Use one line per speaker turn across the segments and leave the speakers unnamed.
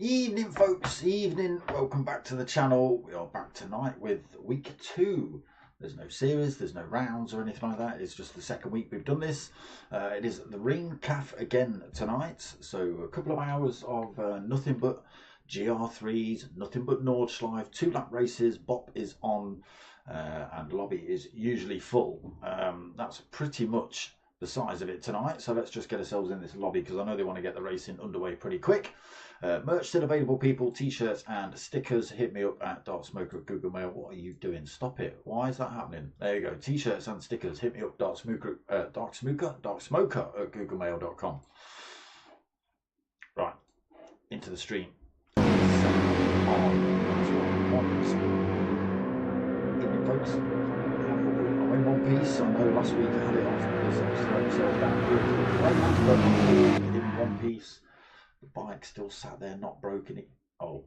Evening folks, evening, welcome back to the channel. We are back tonight with week 2. There's no series, there's no rounds or anything like that, it's just the second week we've done this. It is the Ring Caf again tonight, so a couple of hours of nothing but GR3s, nothing but Nordschleife, 2-lap races. Bop is on and lobby is usually full. That's pretty much the size of it tonight, so let's just get ourselves in this lobby because I know they want to get the racing underway pretty quick. Merch still available, people. T-shirts and stickers. Hit me up at Darksmoker at Google Mail. What are you doing? Stop it. Why is that happening? There you go. T-shirts and stickers. Hit me up, Darksmoker at googlemail.com. Right, into the stream. Evening, folks. I'm in one piece. I know last week I had it off because I was throwing myself down in one piece. The bike still sat there, not broken. Oh.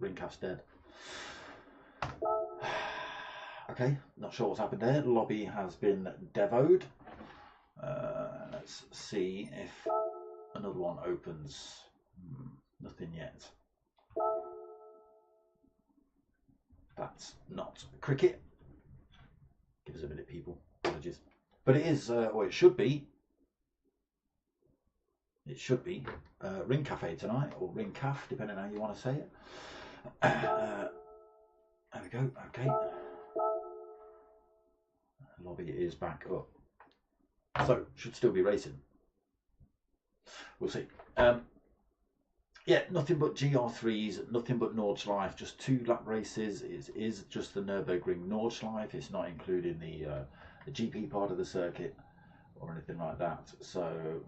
Ringcast dead. Okay, not sure what's happened there. The lobby has been devoed. Let's see if another one opens. Nothing yet. That's not cricket. Give us a minute, people. Apologies. But it is, or it should be. It should be Ring Cafe tonight, or Ring Caf, depending on how you want to say it. There we go. Okay. Lobby is back up. So, should still be racing. We'll see. Yeah, nothing but GR3s, nothing but Nordschleife, just 2-lap races. It is just the Nurburgring Nordschleife. It's not including the GP part of the circuit or anything like that. So,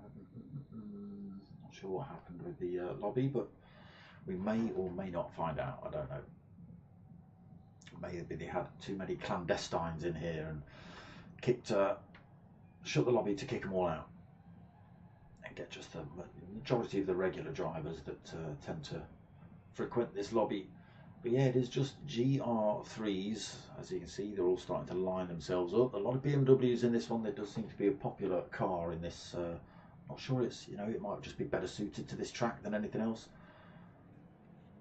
not sure what happened with the lobby, but we may or may not find out. I don't know. Maybe they had too many clandestines in here and shut the lobby to kick them all out. Get just the majority of the regular drivers that tend to frequent this lobby. But yeah, it is just GR3s. As you can see, they're all starting to line themselves up. A lot of BMWs in this one. There does seem to be a popular car in this. Not sure it's, it might just be better suited to this track than anything else.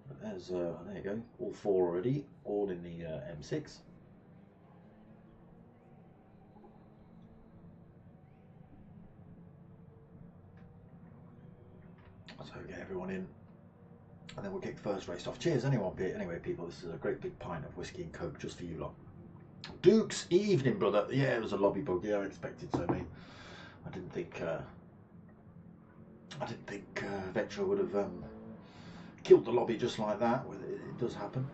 But there's there you go, all 4 already, all in the M6. So get everyone in, and then we'll kick the first race off. Cheers, anyone. Anyway, people, this is a great big pint of whiskey and coke just for you lot. Duke's evening, brother. Yeah, it was a lobby bug. Yeah, I expected so, mate. I didn't think Vectra would have killed the lobby just like that. It does happen.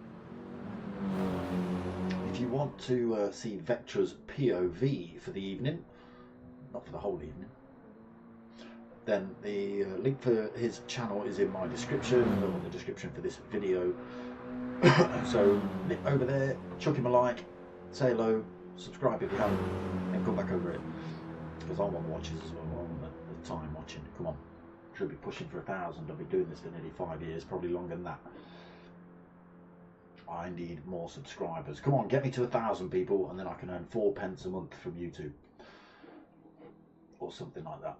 If you want to see Vectra's POV for the evening, not for the whole evening, then the link for his channel is in my description, or the description for this video. So nip over there, chuck him a like, say hello, subscribe if you haven't, and come back over it. Because I want watches as well, I want the time watching. Come on, should be pushing for 1,000. I've been doing this for nearly 5 years, probably longer than that. I need more subscribers. Come on, get me to 1,000 people, and then I can earn 4 pence a month from YouTube. Or something like that.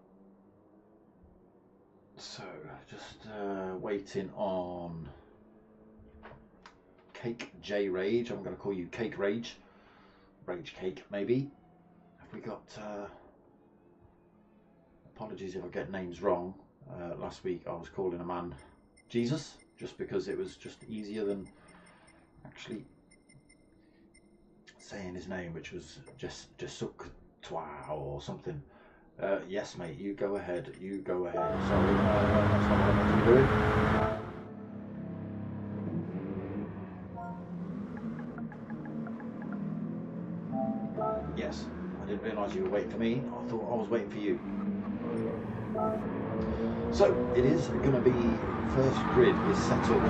So, just waiting on Cake J Rage. I'm going to call you Cake Rage. Rage Cake, maybe. Have we got... apologies if I get names wrong. Last week I was calling a man Jesus, just because it was just easier than actually saying his name, which was just Jesuk Twa or something. Yes, mate, you go ahead. You go ahead. Sorry, that's not what I meant to be doing. Yes, I didn't realise you were waiting for me. I thought I was waiting for you. So it is going to be, first grid is set up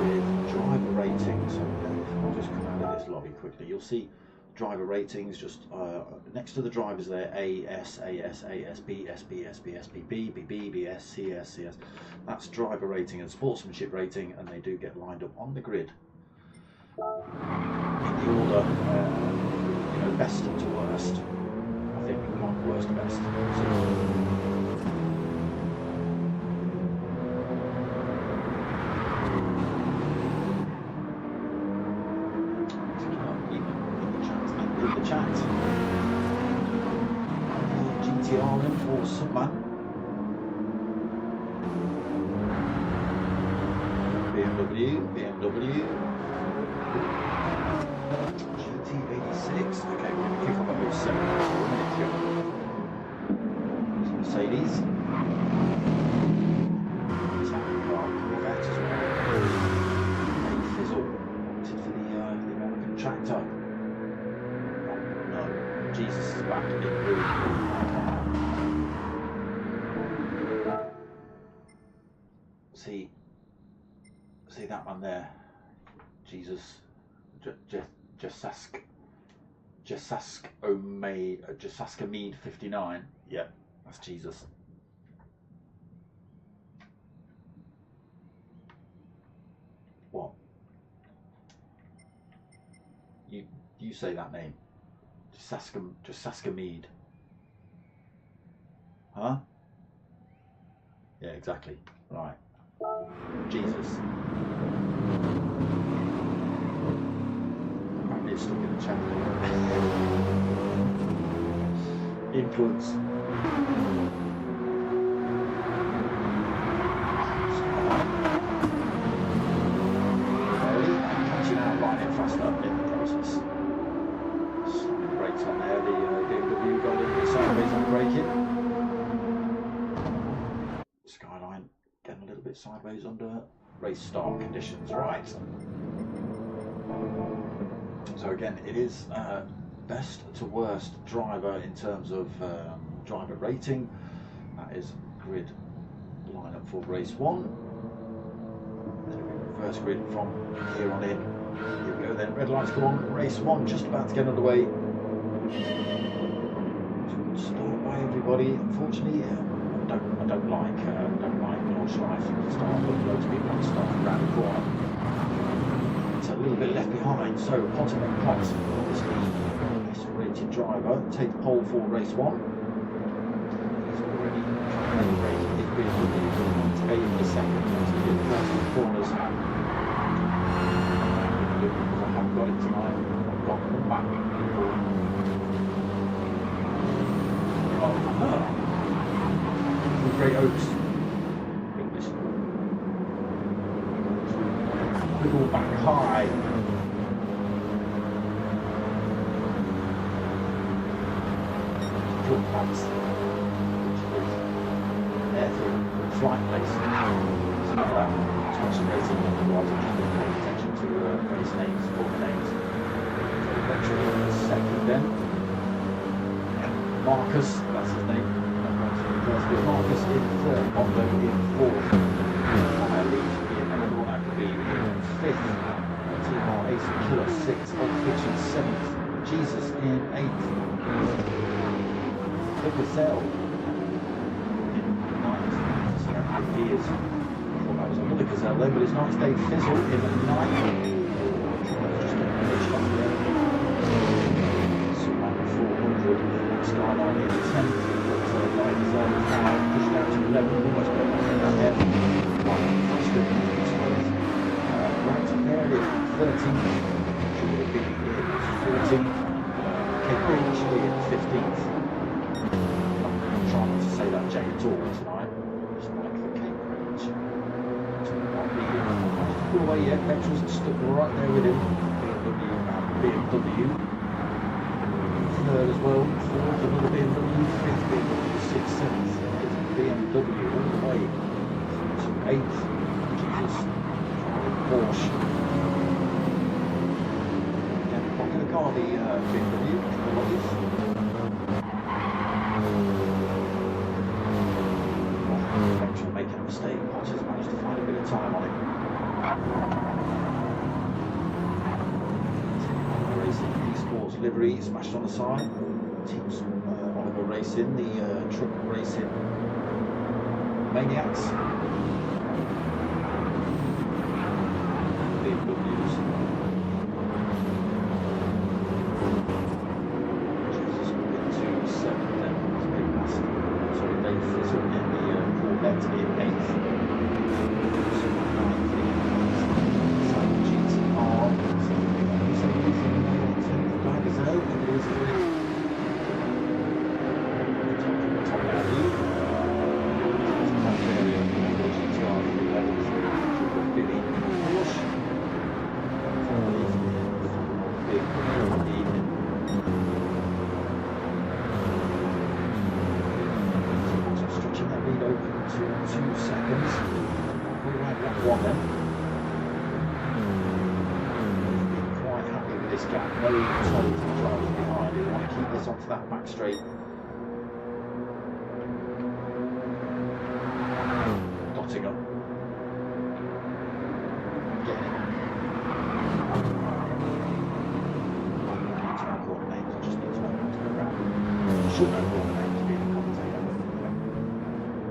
with driver ratings. So I'll just come out of this lobby quickly. You'll see driver ratings just next to the drivers there: A, S, A, S, A, S, B, S, B, S, B, S, B, B, B, B, B, S, C, S, C, S. That's driver rating and sportsmanship rating, and they do get lined up on the grid in the order, you know, best to worst. I think not worst to best. So, GR3 awesome, man. BMW GT86. Okay, we're going to kick off at 07 minutes ago. There's Mercedes. It's happening car Corvette as well. A fizzle wanted for the American tractor. Oh no, Jesus is back in blue. See that one there, Jesus, Jasaska Mead 59. Yeah, that's Jesus. What? You say that name, Jasaska Mead. Huh? Yeah, exactly. Right. Jesus. Apparently it's stuck in the channel. Influence. Catching out lightning faster in the process. Slamming the brakes on there. The BMW got a little bit sideways on the braking. Skyline getting a little bit sideways under race start conditions, right? So again, it is best to worst driver in terms of driver rating. That is grid lineup for race 1. Then we reverse grid from here on in. Here we go then, red lights come on, race 1 just about to get underway. Good start by everybody. Unfortunately, I don't like Nordschleife from the start, but loads of people want to start around the corner. It's a little bit left behind, so Potterman Potts, obviously best rated driver, take the pole for race 1. He's already trying to break it with Tate the second, as he did the first two corners. Because I haven't got it tonight, I've got them back. Great Oaks. English. Wiggle back high. Flip pants. Which is there for flight place. So that special racing otherwise I can't pay attention to race names, corner names. So eventually second then. Marcus, that's his name. Marcus in third, Bondo in fourth, Leaf in another one that could be fifth, TMR Ace Killer sixth, Old Fiction seventh, Jesus in eighth, The Gazelle in ninth. So he is, I thought that was another Gazelle there, but it's Nice Day Fizzle in ninth. Just getting a bit shot there. Superman 400, Skyline in 10th. Right Gazelle is now pushed out to 11, almost got that there. Right up there in 13th, should have been in 14th, Cape Ridge in 15th. I'm trying not to say that J at all tonight, just like the Cape Ridge. Not the away yet, Petrol's stuck right there with him. BMW BMW. Third as well, fourth another BMW, fifth BMW, sixth, seventh, BMW all the way to eighth. Jesus, Porsche. Again, back in the car, the BMW, the lobbies. Eventually making a mistake, Potter's managed to find a bit of time on it. Racing eSports livery smashed on the side. Teams Oliver Racing, the truck racing maniacs. BMWs. Jesus, we'll get to 7 then. It's a bit past. Sorry, Dave Fizzle in the Corvette in 8th. Stretching that lead open to 2 seconds. We like that one then. Been quite happy with this gap. No total drivers behind. We want to keep this onto that back straight. Dotting up. Getting it. I just need to know how to go around. I should know what name to be the commentator, but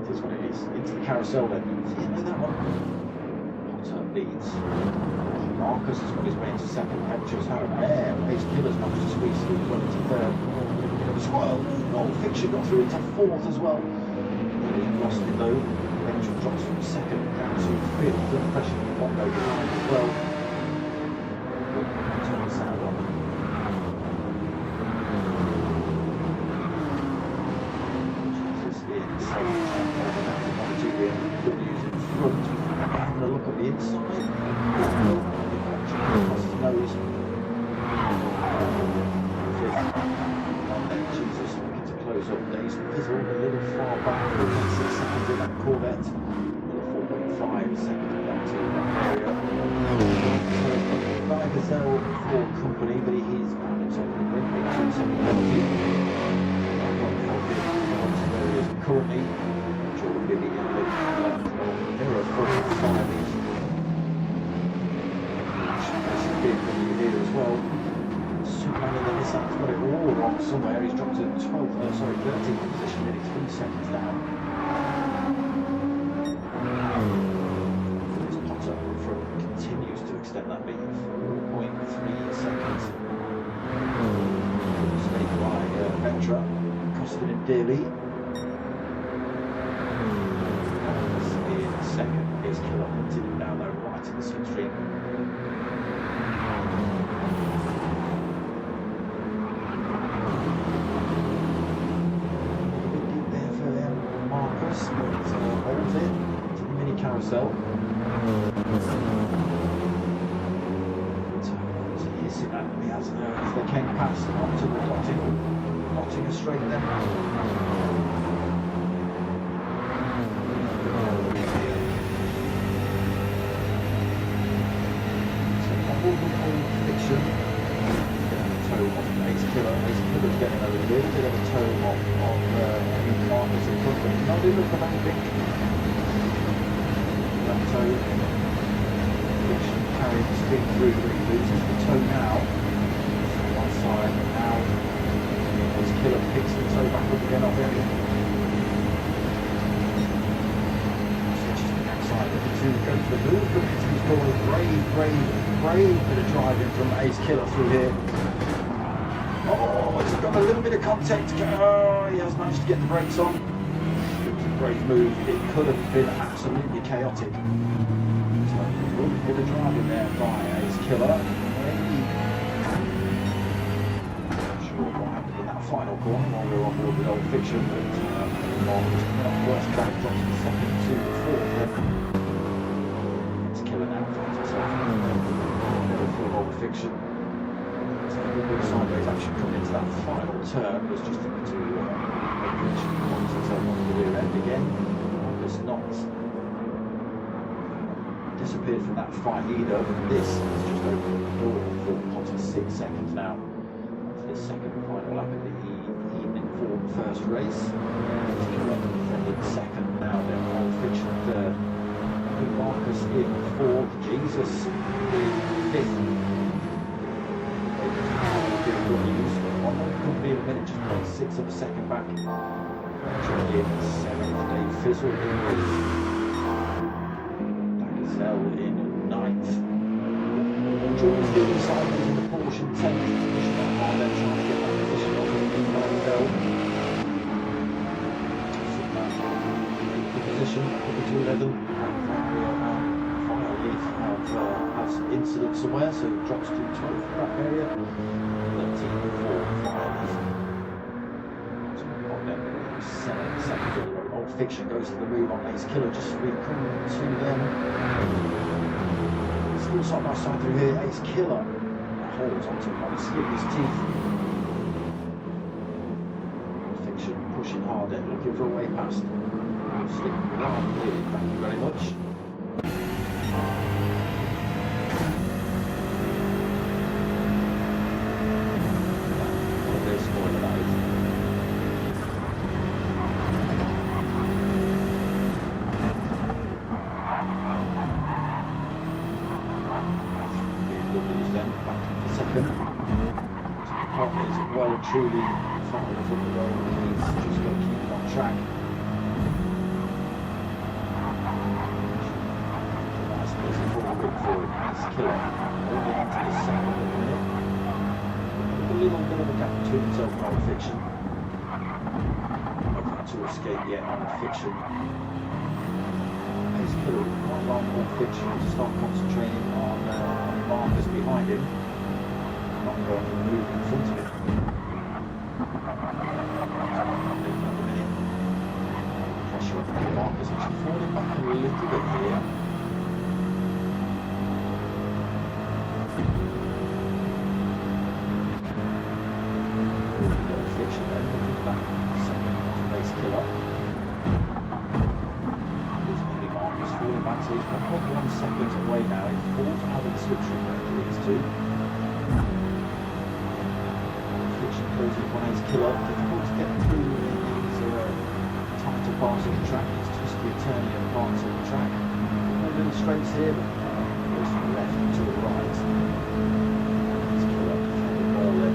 it is what it is. Into the carousel then. See, you know that one? Potter leads. Marcus has got his way into second. Ventures home. There, Ace Killer's managed to squeeze through, well into third. Well, Old Fiction got through into fourth as well. Really lost it though. Venture drops from second down to fifth. Good pressure from Bondo behind as well. Turn the sound on. BMWs in front, having a look at the inside. Across his nose. Jesus looking to close up. Days Fizzle a little far back. 6 seconds in that Corvette. Another 4.5 seconds down to that area. Gazelle for company, but he's found himself in the ring. 270. Currently, Jordan Bibby in the 11th mirror for 5 here as well. Superman in the Nissan's got it all wrong somewhere. He's dropped to 13th position, nearly 3 seconds down. This Potter up front continues to extend that lead, 4.3 seconds. Mistake by Ventra, costing him dearly. Second is Killer hunted him down there right in the slipstream. Big deep there for Marcus, but holds it to the mini carousel. Hissing at me as they came past onto the dotting a straight then. Fiction. Toe off Ace Killer. Ace Killer's getting over here. Did have a toe off on Marcus in front, but not in the anything. That toe. Fiction carrying the speed through, but he loses the toe now. One side, and now Ace Killer picks the toe back up again off him. Switches to the backside of the two, goes for the move, but he's got a brave bit of driving from Ace Killer through here. Oh, it's got a little bit of contact. Oh, he has managed to get the brakes on. It was a great move. It could have been absolutely chaotic. So, a little bit of driving there by Ace Killer. Not sure what happened in that final corner while we were on board with Old Fiction, but worst track drops from second to fourth. Ace Killer now finds himself. Old Fiction. So a little bit of sideways action coming into that final turn. Was just to box itself on the rear end again. It's not disappeared from that fight either. This has just opened the door for Potter's 6 seconds now. That's the second and final lap of the evening for the first race. Defending second now, then Old Fiction third. Marcus in fourth. Jesus in fifth. Good news. One more company in a minute, just 0.6 of a second back. In seventh, Dave Fizzle in eighth. Bagazell in ninth. George doing sideways in the Porsche in 10th. Pushing that hard, then trying to get that position off of the Bagazell. The position, up to 11. Has incident somewhere, so it drops to 12th for that area. 13 for Fireleaf. So 7 seconds on the road. Old Fiction goes to the move on Ace Killer, just coming to them. Still side by side through here. Ace Killer holds onto him on the skin of his teeth. Old Fiction pushing hard then, looking for a way past. Stick around here, thank you very much. Truly following from the road, he's just got to keep it on track. Nice busy forward for him. Ace Killer holding on to the second at the minute. A little bit of a gap between himself and Old Fiction. Not trying to escape yet on Fiction. Ace Killer quite long Old Fiction to start concentrating on Marcus behind him. Not going to move in front of him. Marcus actually falling back a little bit here. Fiction then looking back second Ace Killer. There's maybe Marcus falling back, so he's 1.1 seconds away now. He's fourth out of the switching range of these two. Fiction closing on Ace Killer. Difficult to get through these tighter parts of the track. Turning in parts of the track. No little straights here, but goes from the left to the right. Let's kill up the ball then.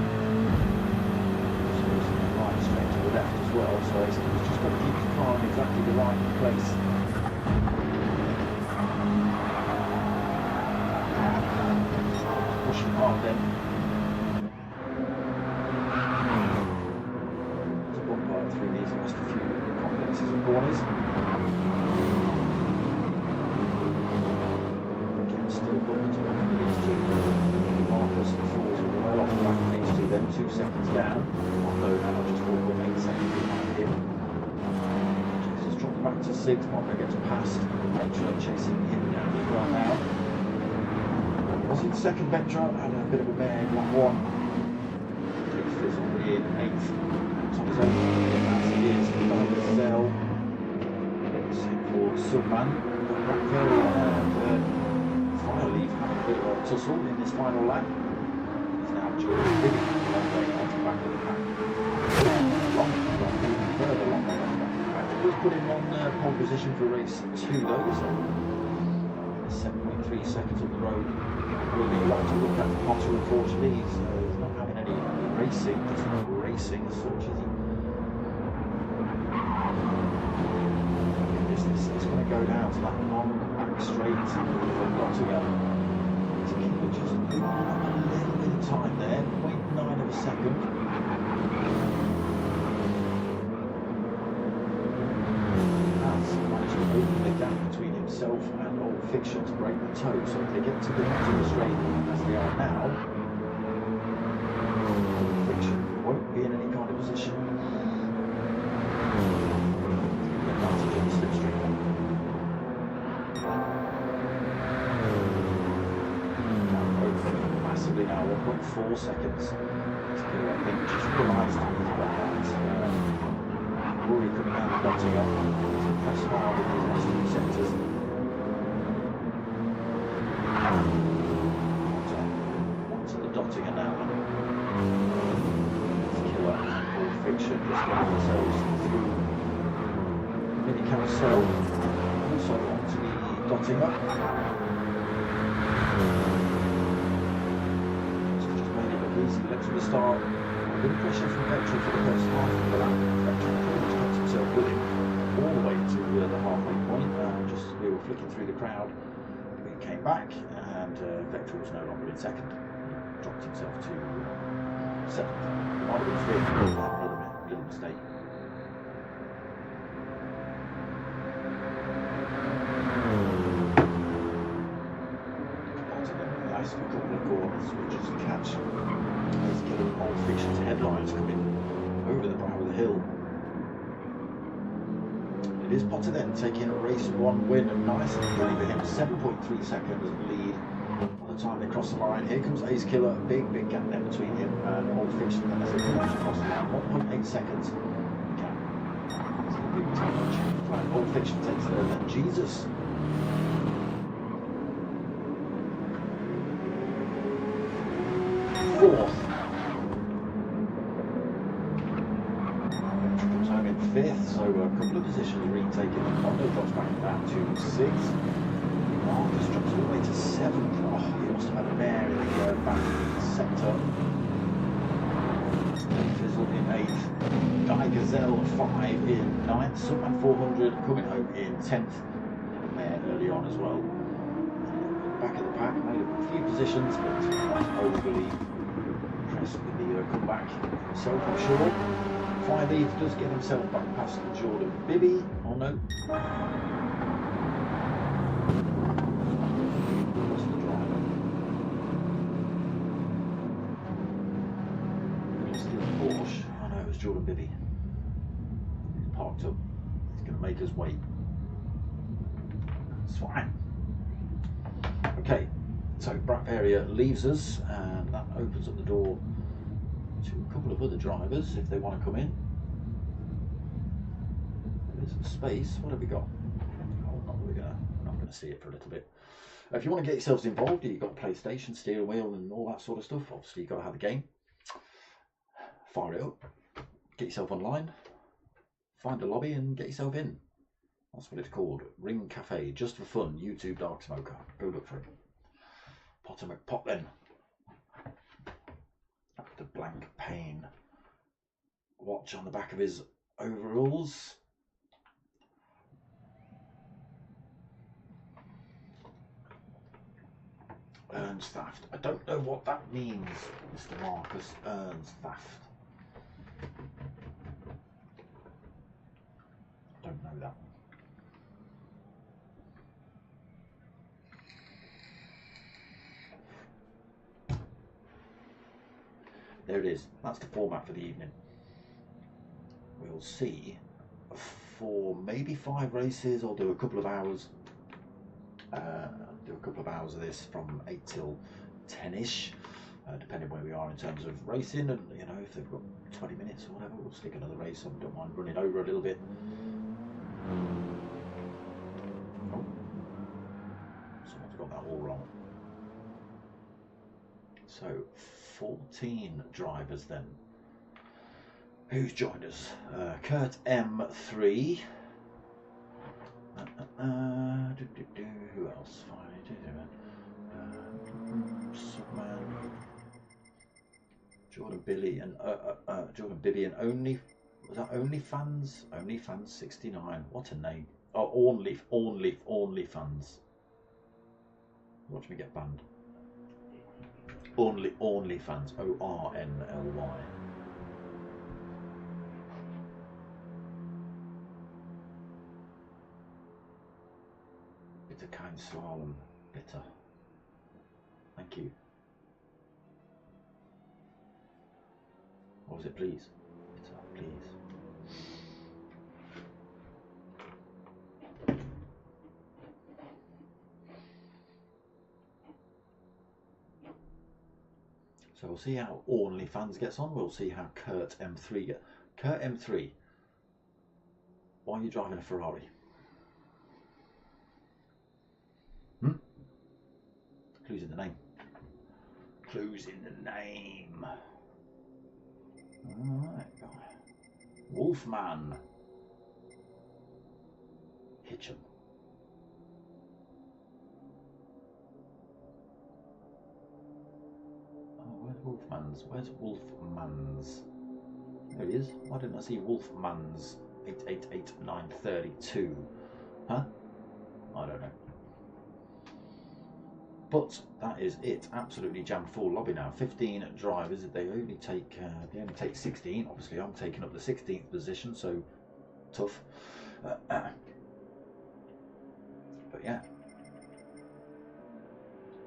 So goes from the right straight to the left as well. So he's just got to keep the car in exactly the right place. Pushing hard then. There's a bump right through these last few complexes and corners. Marcus falls well off the back of these two, then 2 seconds down. Although now just 4.8 seconds behind him. Jesus dropped back to 6th. Marco gets past. Ventura chasing him down as well now. Was it second? Ventura had a bit of a mare in 1-1. Dave Fizzle in 8th. On his own, as he is. Bagazell. Same for Subman. Raquel and Fireleaf having a bit of a tussle in this final lap. He's now George Biggie, long way on the back of the pack. Even further long way on the back of the pack. It was put him on pole position for race 2 though, so 7.3 seconds on the road. Will be a lot to look at for Potter, unfortunately. He's not having any racing, just not racing as such, is he? It's going to go down to that long back straight from Nottingham. To keep it just a little bit of time there, 0.9 of a second. Has managed to open the gap between himself and Old Fiction to break the toe. So if they get to the bottom of the straight as they are now, Old Fiction won't be in any kind of position. Advantage on the slipstream. Massively now, 1.6 7.4 seconds. I think just realised he's got that. Rory coming out the dotting up. Press hard in these last few sectors. Onto the dotting and now. Killer all fiction just getting themselves through mini carousel. Also onto the dotting up. Let's restart. Good pressure from Vector for the first half of the lap. Vector pretty much kept himself with him all the way to the halfway point. Just as we were flicking through the crowd, we came back and Vector was no longer in second. He dropped himself to seventh. He might have been fifth, but another little mistake. Last couple of corners, we just catch. There's Killer Old Fiction's headlines coming over the brow of the hill. It is Potter then taking a race one win, and nice and easy for him. 7.3 seconds lead by the time they cross the line. Here comes Ace Killer, big gap there between him and Old Fiction. And as they come across the line, 1.8 seconds gap. It's a big time. Old Fiction takes it, and then Jesus. Fourth. Comes home in fifth, so a couple of positions retaken. Mondo drops back down to sixth. Marcus drops all the way to seventh. Oh, he must have had a mare in the back sector. Fizzle in eighth. Guy Gazelle 5 in ninth. Subman 400 coming home in 10th. Had a mare early on as well. Back of the pack, made a few positions, but not overly impressed with the comeback himself, I'm sure. Finally, he does get himself back past Jordan Bibby. Oh no. What's the driver? Still Porsche. Oh no, it was Jordan Bibby. He's parked up. He's going to make us wait. It's fine. Okay, so Brap area leaves us, and that opens up the door to a couple of other drivers if they want to come in. There's some space. What have we got? Oh, we're not going to see it for a little bit. If you want to get yourselves involved, you've got a PlayStation, steering wheel, and all that sort of stuff. Obviously, you've got to have a game. Fire it up. Get yourself online. Find a lobby and get yourself in. That's what it's called. Ring Cafe, just for fun. YouTube Dark Smoker. Go look for it. Potter McPot then. The blank pane watch on the back of his overalls. Ernstaft. I don't know what that means, Mr. Marcus Ernstaft. I don't know that. There it is. That's the format for the evening. We'll see 4, maybe 5 races. I'll do a couple of hours. Do a couple of hours of this from 8 till 10ish, depending where we are in terms of racing. And you know, if they've got 20 minutes or whatever, we'll stick another race. I don't mind running over a little bit. Oh, someone's got that all wrong. So 14 drivers then. Who's joined us? Kurt M3. Who else? Subman. Jordan Billy and Jordan Bibby and only was that OnlyFans? OnlyFans 69. What a name! Oh, OnlyFans. Watch me get banned. OnlyFans. ORNLY. Bitter kind slalom. Bitter. Thank you. What was it, please? Bitter, please. So we'll see how Ornley Fans gets on. We'll see how Kurt M3 gets. Kurt M3, why are you driving a Ferrari? Clues in the name. Clues in the name. Alright. Wolfman. Hitchem. Oh, where's Wolfman's? Where's Wolfman's? There he is. Why didn't I see Wolfman's 888932? Huh? I don't know. But that is it. Absolutely jammed full lobby now. 15 drivers. They only take 16. Obviously, I'm taking up the 16th position, so tough. But yeah.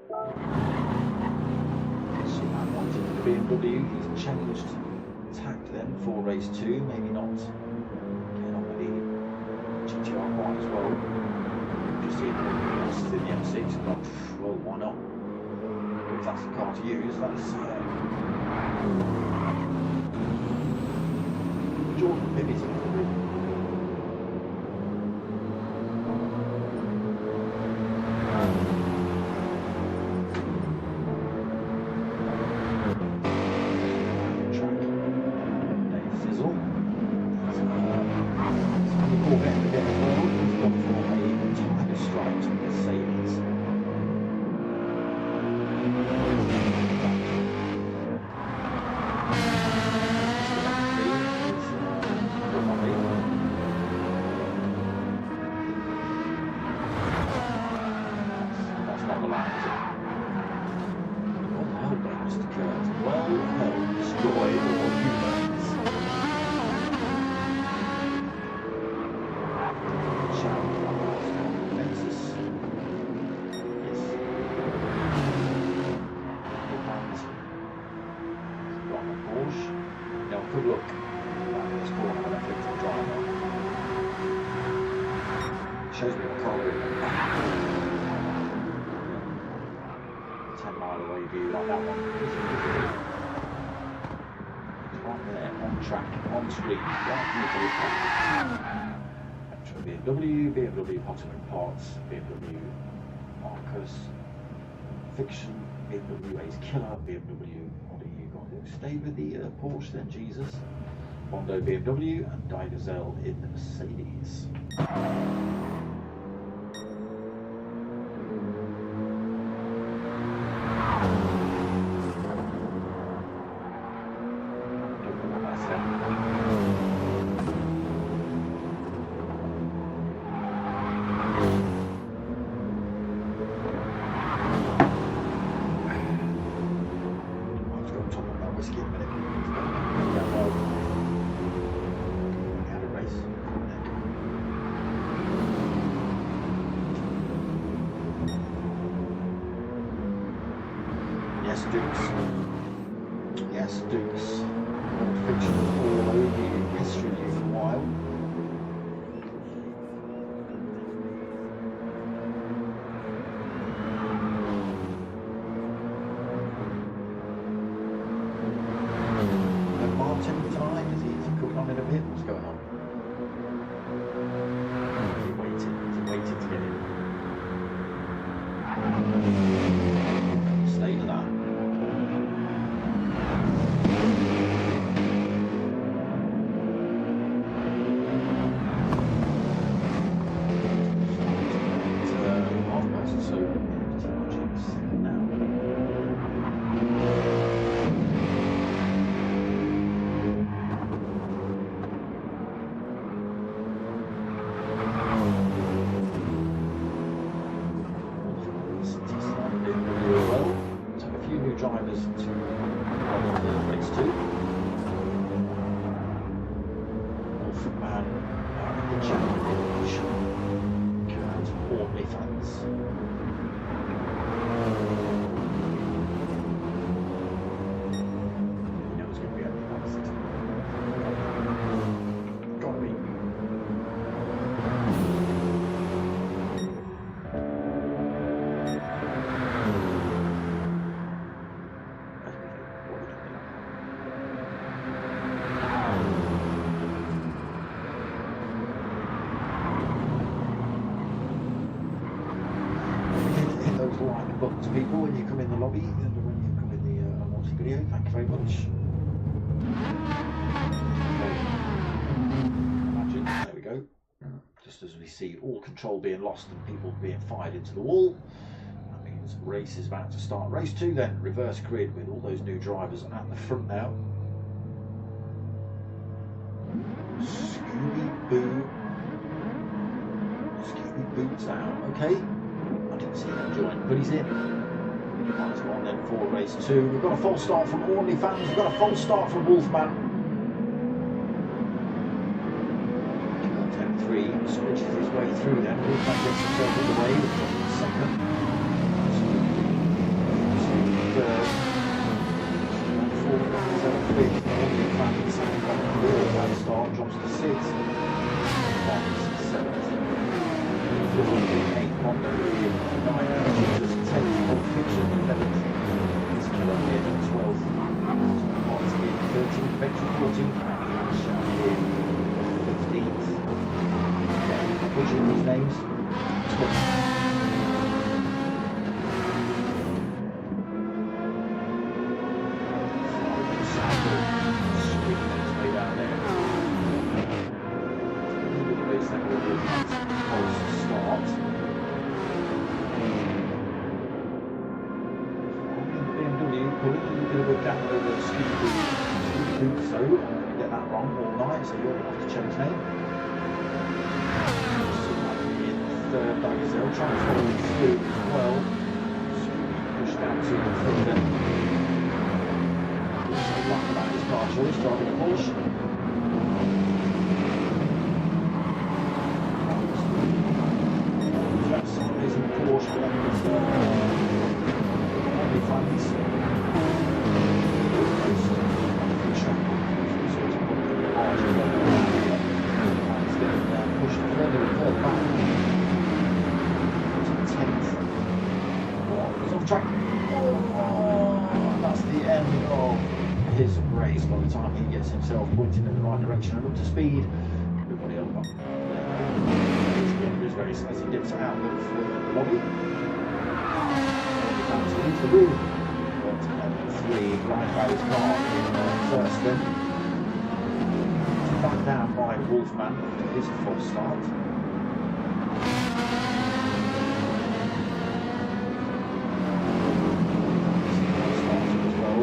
So I'm wanting the BMW. He's changed tack then for race 2. Maybe not. Getting on with the GR3 as well. Just seeing the losses in the M6, but well, why not? If that's the car to use, that's Jordan Bibby's in the room. Track. Dave Fizzle. So the Corvette again as well. He's gone for a Tiger Striped Mercedes. That's not the line, is it? Well held by Mr. Kurt. Well held, destroyed all humans. Good look at this corner when I flick to the driver. Shows me what car we're in. 10-mile away view like that one. It's right there, on track, on screen, right from the vehicle. Metro BMW Potter Parts, BMW Marcus, Fiction, BMW Ace Killer, BMW. Stay with the Porsche then, Jesus. Bondo BMW and Digazelle in the Mercedes. Yes, Dukes. Fiction all over you. History for a while. And Martin tonight, is he cooking on in a bit? What's going on? He's waiting to get in. Stay to that. Drivers to the race 2. Wolfman, the challenge, Kurt Ornley Fans. You know it's going to be only one city. Gotta be. like button to people when you come in the lobby and when you come in the multi video. Thank you very much. Imagine, there we go. Just as we see all control being lost and people being fired into the wall, that means race is about to start. Race 2 then, reverse grid with all those new drivers at the front now. Scooby-Boo. Scooby-Boo's out, okay. I didn't see him join, but he's in. Minus 1 then for race 2. We've got a false start from Orly fans, we've got a false start from Wolfman. 10-3 switches his way through then. Wolfman gets himself in the way with second. Third. Fourth, fifth. Orly fans second on the wall. That start drops to 6th. 7th. 8th. 9th. 10th. Pulp Fiction. 11th. It's Killer in 12th. Mark's in 13th. Vector 14th. And Shadow in 15th. Butchering these names. 20th. So I'm going to get that wrong all night, so you're going to have to check his name. In third, like I said, I'll try and follow him through as well. Push down to the third end. So lucky about his car choice, driving a Porsche. That's some reason Porsche, but that was only funds. Pushed further and further back. 10th. He's off track. Oh, that's the end of his race. By the time he gets himself pointing in the right direction and up to speed, everybody else it's the end of his race as he dips out of the lobby. He leaves the room. But 3 right by his car in first then. Back down by Wolfman after his false start. As well.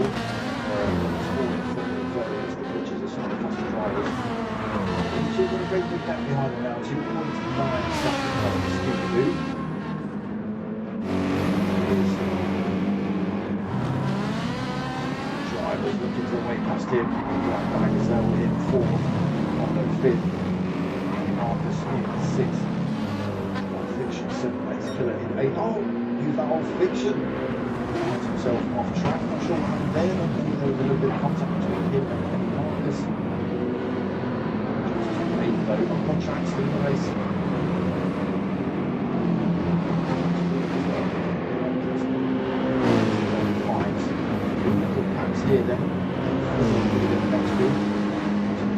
The pitches are some of the faster drivers. He's got a great big gap behind him now, 2.9 seconds on the Scooby-Doo. Drivers looking for a way past him. Right by Gazelle in 4th. Mondo 5th, Marcus in 6th, Pulp Fiction 7th, Lex Killer in 8th. Oh, use that old Fiction. Finds himself off track. Not sure what happened there, but maybe there was a little bit of contact between him and Marcus. Just 8th though, up on track, still in the race. Good packs here then. The next group.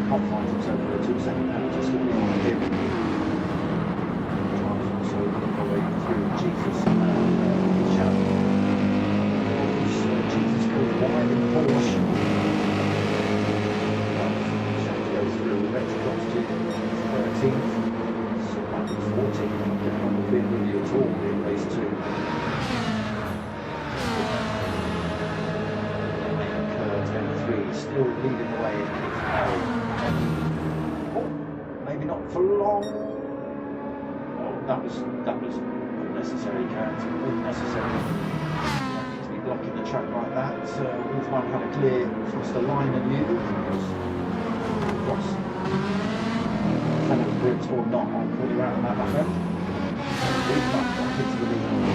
Can't find himself for a 2-second now, just looking on him. Drives also making their way through Jesus and Shadow. Jesus goes wide in Porsche. Shadow goes through, Vector drops to 13th. So back to 14th. I'm getting on the big with you at all in race 2. Still leading the way in 8th. Oh, maybe not for long. Oh, that was unnecessary, character. Unnecessary. Don't need to be blocking the track like that. Wolfman had a clear faster line than you. Cross. Follow the grids or not. I'll call you out on that, my friend. Wolfman back into the lead.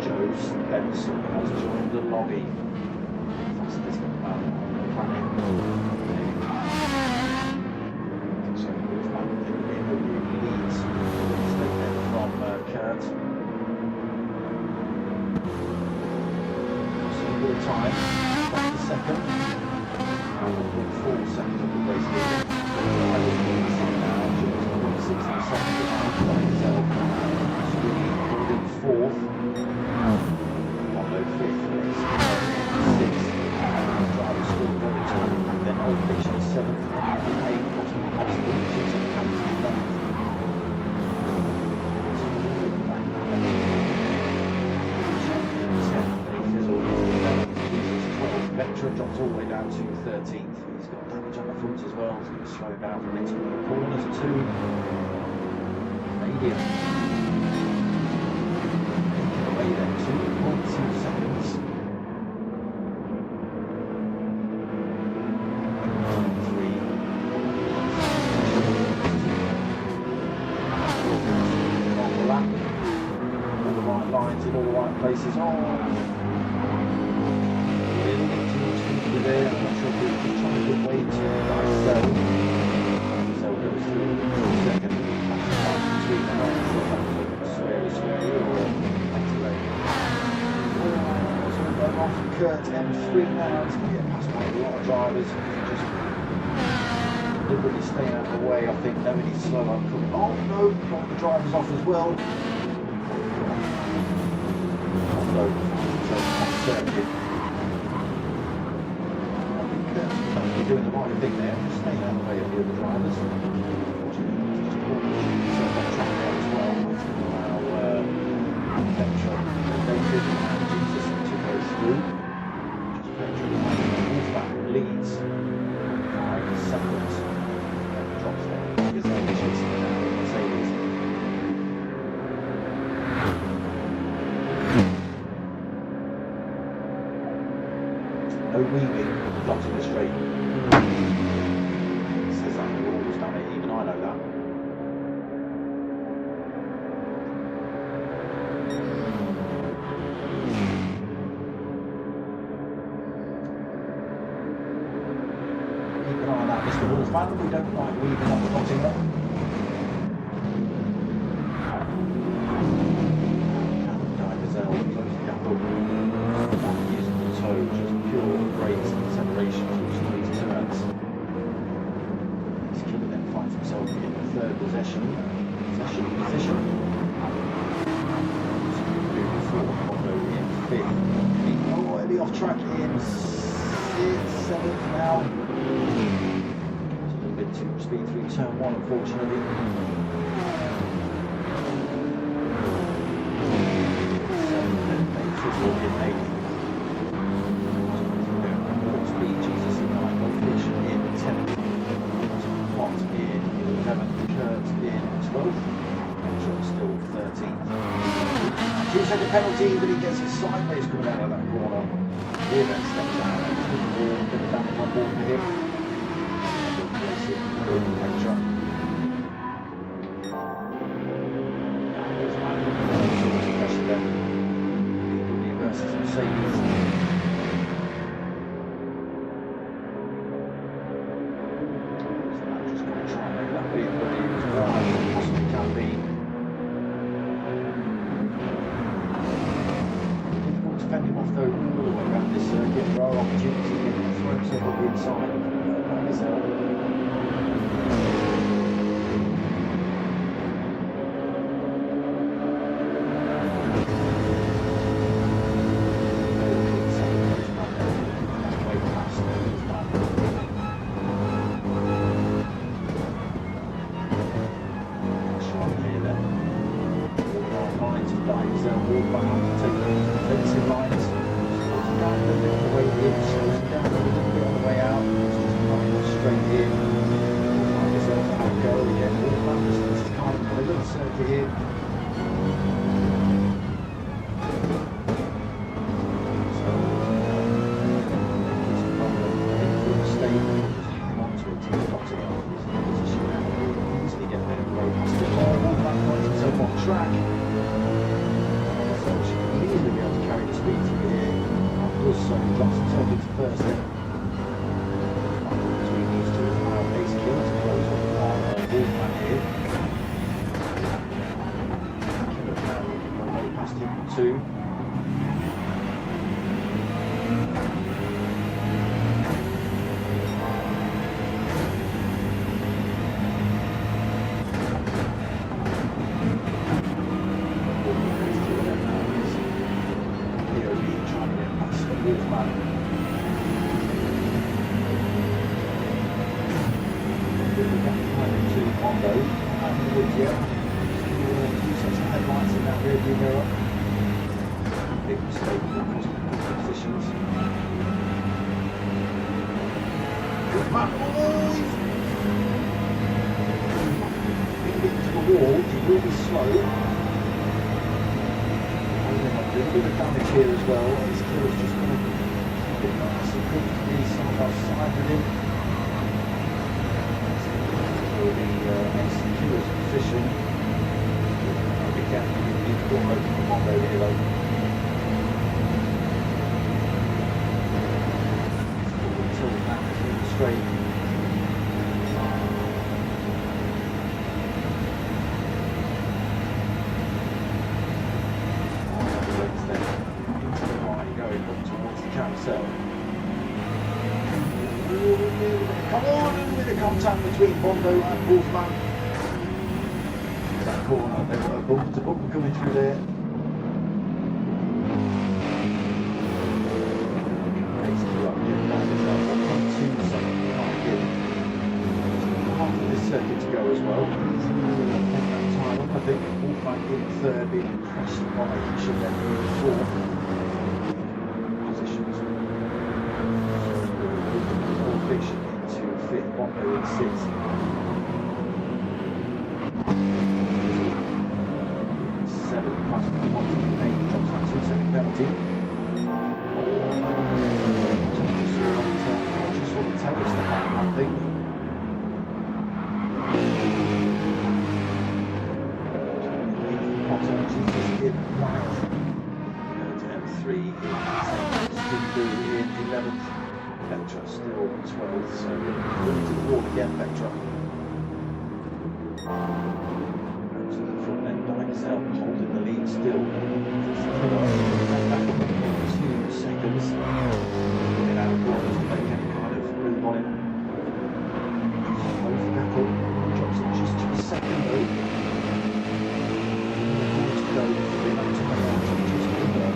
Joe Spencer has joined the lobby. Fastest man on the planet. So Wolfman leads from Kurt. So good time. Back to second. And 4 seconds of the race lead. Now, Joe's 1.6 seconds behind himself. Holding 4th. drops all the way down to 13th. He's got damage on the front as well. He's going to slow down for the next couple of corners too. Canadian. Away then, 2.2 seconds. 3. All the right lines in all the right places. Oh, there. I'm not sure if he's trying to give way to myself. So goes through second. Between them. I'm not sure if that was a sweary or activated. So we're going off Kurt M3 now. He's going to get past by a lot of drivers. Just deliberately staying out of the way, I think, knowing he's slow up coming. Oh no, got the drivers off as well. So circuit. You're doing the right thing there, just staying out of the way of the other drivers. Unfortunately, he's just pulled himself on track there as well. It's going to allow Petra, David and Jesus to go through. Just Petra Wolfback leads 5 seconds. Drops there. Gazelle chasing down with Mercedes. No weaving, not in the straight. Says that the rules, damn it, even I know that. Keep an eye on that, Mr. Wolfman. We don't like weaving up the Nottingham. Gazelle closing the gap up. Using the toe, just pure brakes and separation through some of these turns. This killer then finds himself in the third position. Moving forward, Mondo in 5th. Oh, he'll be off track in 7th now. It's a little bit too much speed through turn 1, unfortunately. 7th and 8th is all in 8th. Jesus in 9th, Fiction in 10th, Plot in 11th, Kurt in 12th, Petra still 13th. 2-second penalty, but he gets it sideways coming out of that corner. Here then steps out, a bit of damage on board for him. Place it with Petra. There's pressure there. BMW versus Mercedes. Fending off though all the way around this circuit. There are opportunities to get throw himself up the inside of Gazelle. Fencing lines, down a little bit on the way in, slows down a little bit on the way out, it's just coming straight in. Like Gazelle to have a go again, all that distance is kind of a little circuit here. So, it's probably a mistake, just hang on to it till he drops it off. He's in a position now where he can easily get there and roll past it. All that finds himself on track. So she can easily be able to carry the speed through here. Does so, he drops himself into first then. Between these two is now Ace Kill to close up on Wolfman here. Killer now looking way past him too. Wolfman. Really back behind him to Mondo and Lydia. Two sets of headlights in that rear view mirror. Big mistake for positions. Wolfman, oh, he's into the wall. He will be slow. Holding up a little bit of damage here as well. His killer's just going to keep it nice and comfortably side by side with him. For the next killer's position. Be careful, you need to go over the combo here though. Until that is straight. Come on, with a contact between Bondo and Wolfman. That corner, they've got a bumper to bumper coming through there. Race to up here, that is 1.2 seconds behind him. Half of this circuit to go as well. He's going to take that time up, I think. Wolfman in third, being impressed by each of them in fourth positions. Fiction into fifth, Bondo in sixth. Seventh, possibly wanting eight, drops that 2 second penalty. Just sort of tell us that, I think. Jesus in ninth. M3 in 11th. Petra still 12th, so going to the wall again, Petra. Goes to the front end, Gazelle holding the lead still. 2 seconds. Getting out of corners to make any kind of move on him. Over Vettel, drops it just to a second though. To go for the just under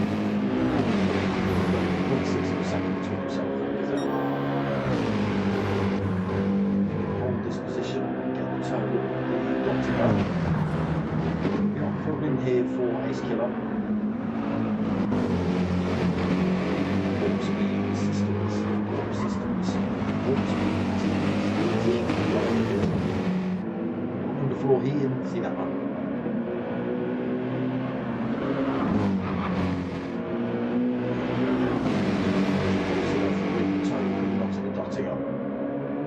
0.6 of a second between himself and Gazelle. Hold this position and get the toe. You've got to go. You're not probably in here for Ace Killer. Warp speed systems. Warp speed. On the floor here, see that one?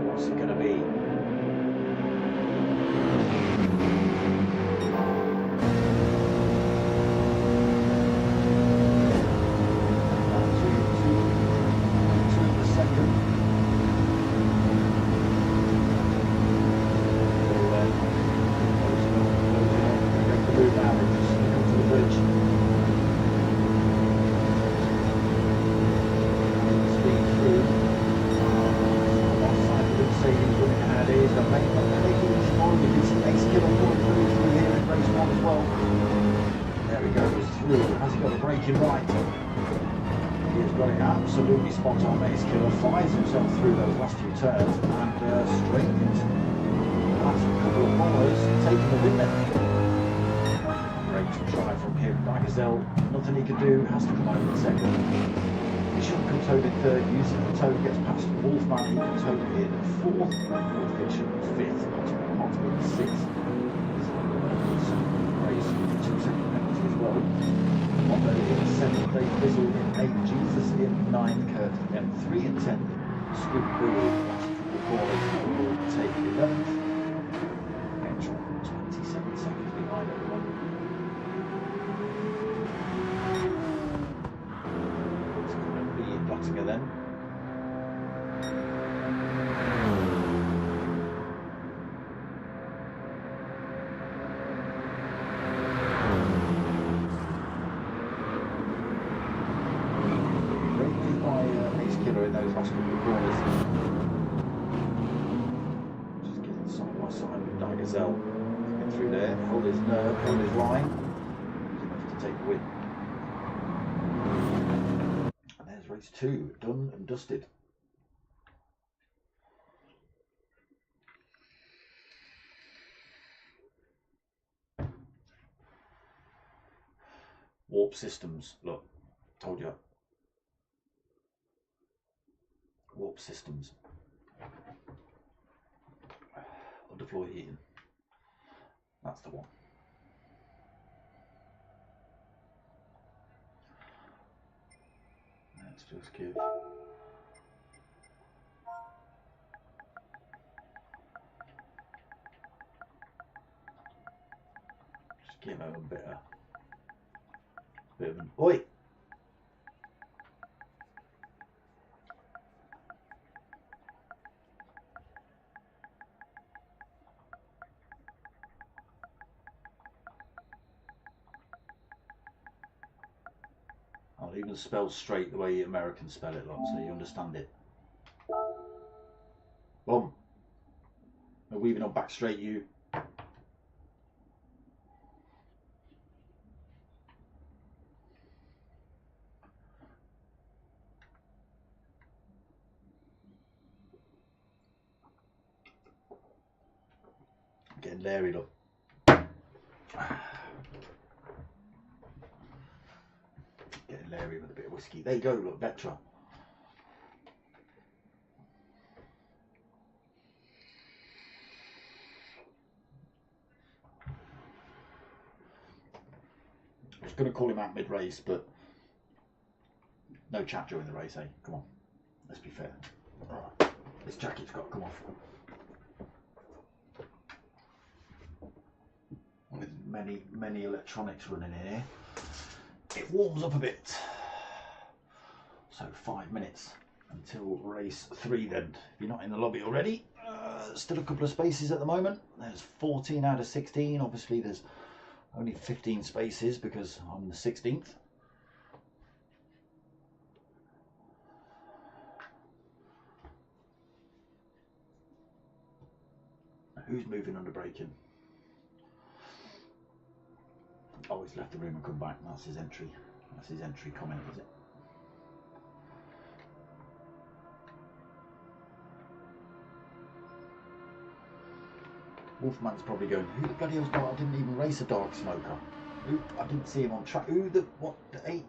What's it going to be? Two the second. Make the move now. Just come to the bridge. Speed through. Mercedes running ahead is the main one they're making it small. You can see Ace Killer coming through here in race 1 as well. There he goes through. Has he got a braking right? He has got it absolutely spot on. Ace Killer flies himself through those last few turns and straight into the last couple of followers, taking the win then. Great try from him. Gazelle, nothing he can do, has to come over in second. He shouldn't come towed in third, using the toe gets past Wolfman, he can tow in fourth, Fiction fifth, Hotman sixth. Race 2 second penalty as well. Bondo in seventh, Dave Bizzle in eighth, Jesus in ninth, Kurt in 3 and 10th, Scoop Boo last couple of corners will take 11th. Petra 27 seconds behind everyone. Nottingham then. Great move by Ace Killer in those last couple of corners. Just getting side by side with Gazelle. Get through there, hold his nerve, hold his line. Enough to take the win. Race 2 done and dusted. Warp systems. Look, told you. Warp systems. underfloor heating. That's the one. Let's just give him a bit of an oi. I'll even spell straight the way Americans spell it, look, so you understand it. Boom. We're weaving on back straight, you. Getting leery, look. Getting leery with a bit of whiskey. There you go, look, Vectra. I was going to call him out mid-race, but no chat during the race, eh? Come on, let's be fair. Alright, this jacket's got to come off. With many electronics running in here, it warms up a bit. So 5 minutes until race 3 then. If you're not in the lobby already, still a couple of spaces at the moment. There's 14 out of 16. Obviously there's only 15 spaces because I'm the 16th. Who's moving under braking? Oh, he's left the room and come back. That's his entry. That's his entry comment, is it? Wolfman's probably going, who the bloody hell's got? I didn't even race a dark smoker. Who? I didn't see him on track. Who the, what, the 8?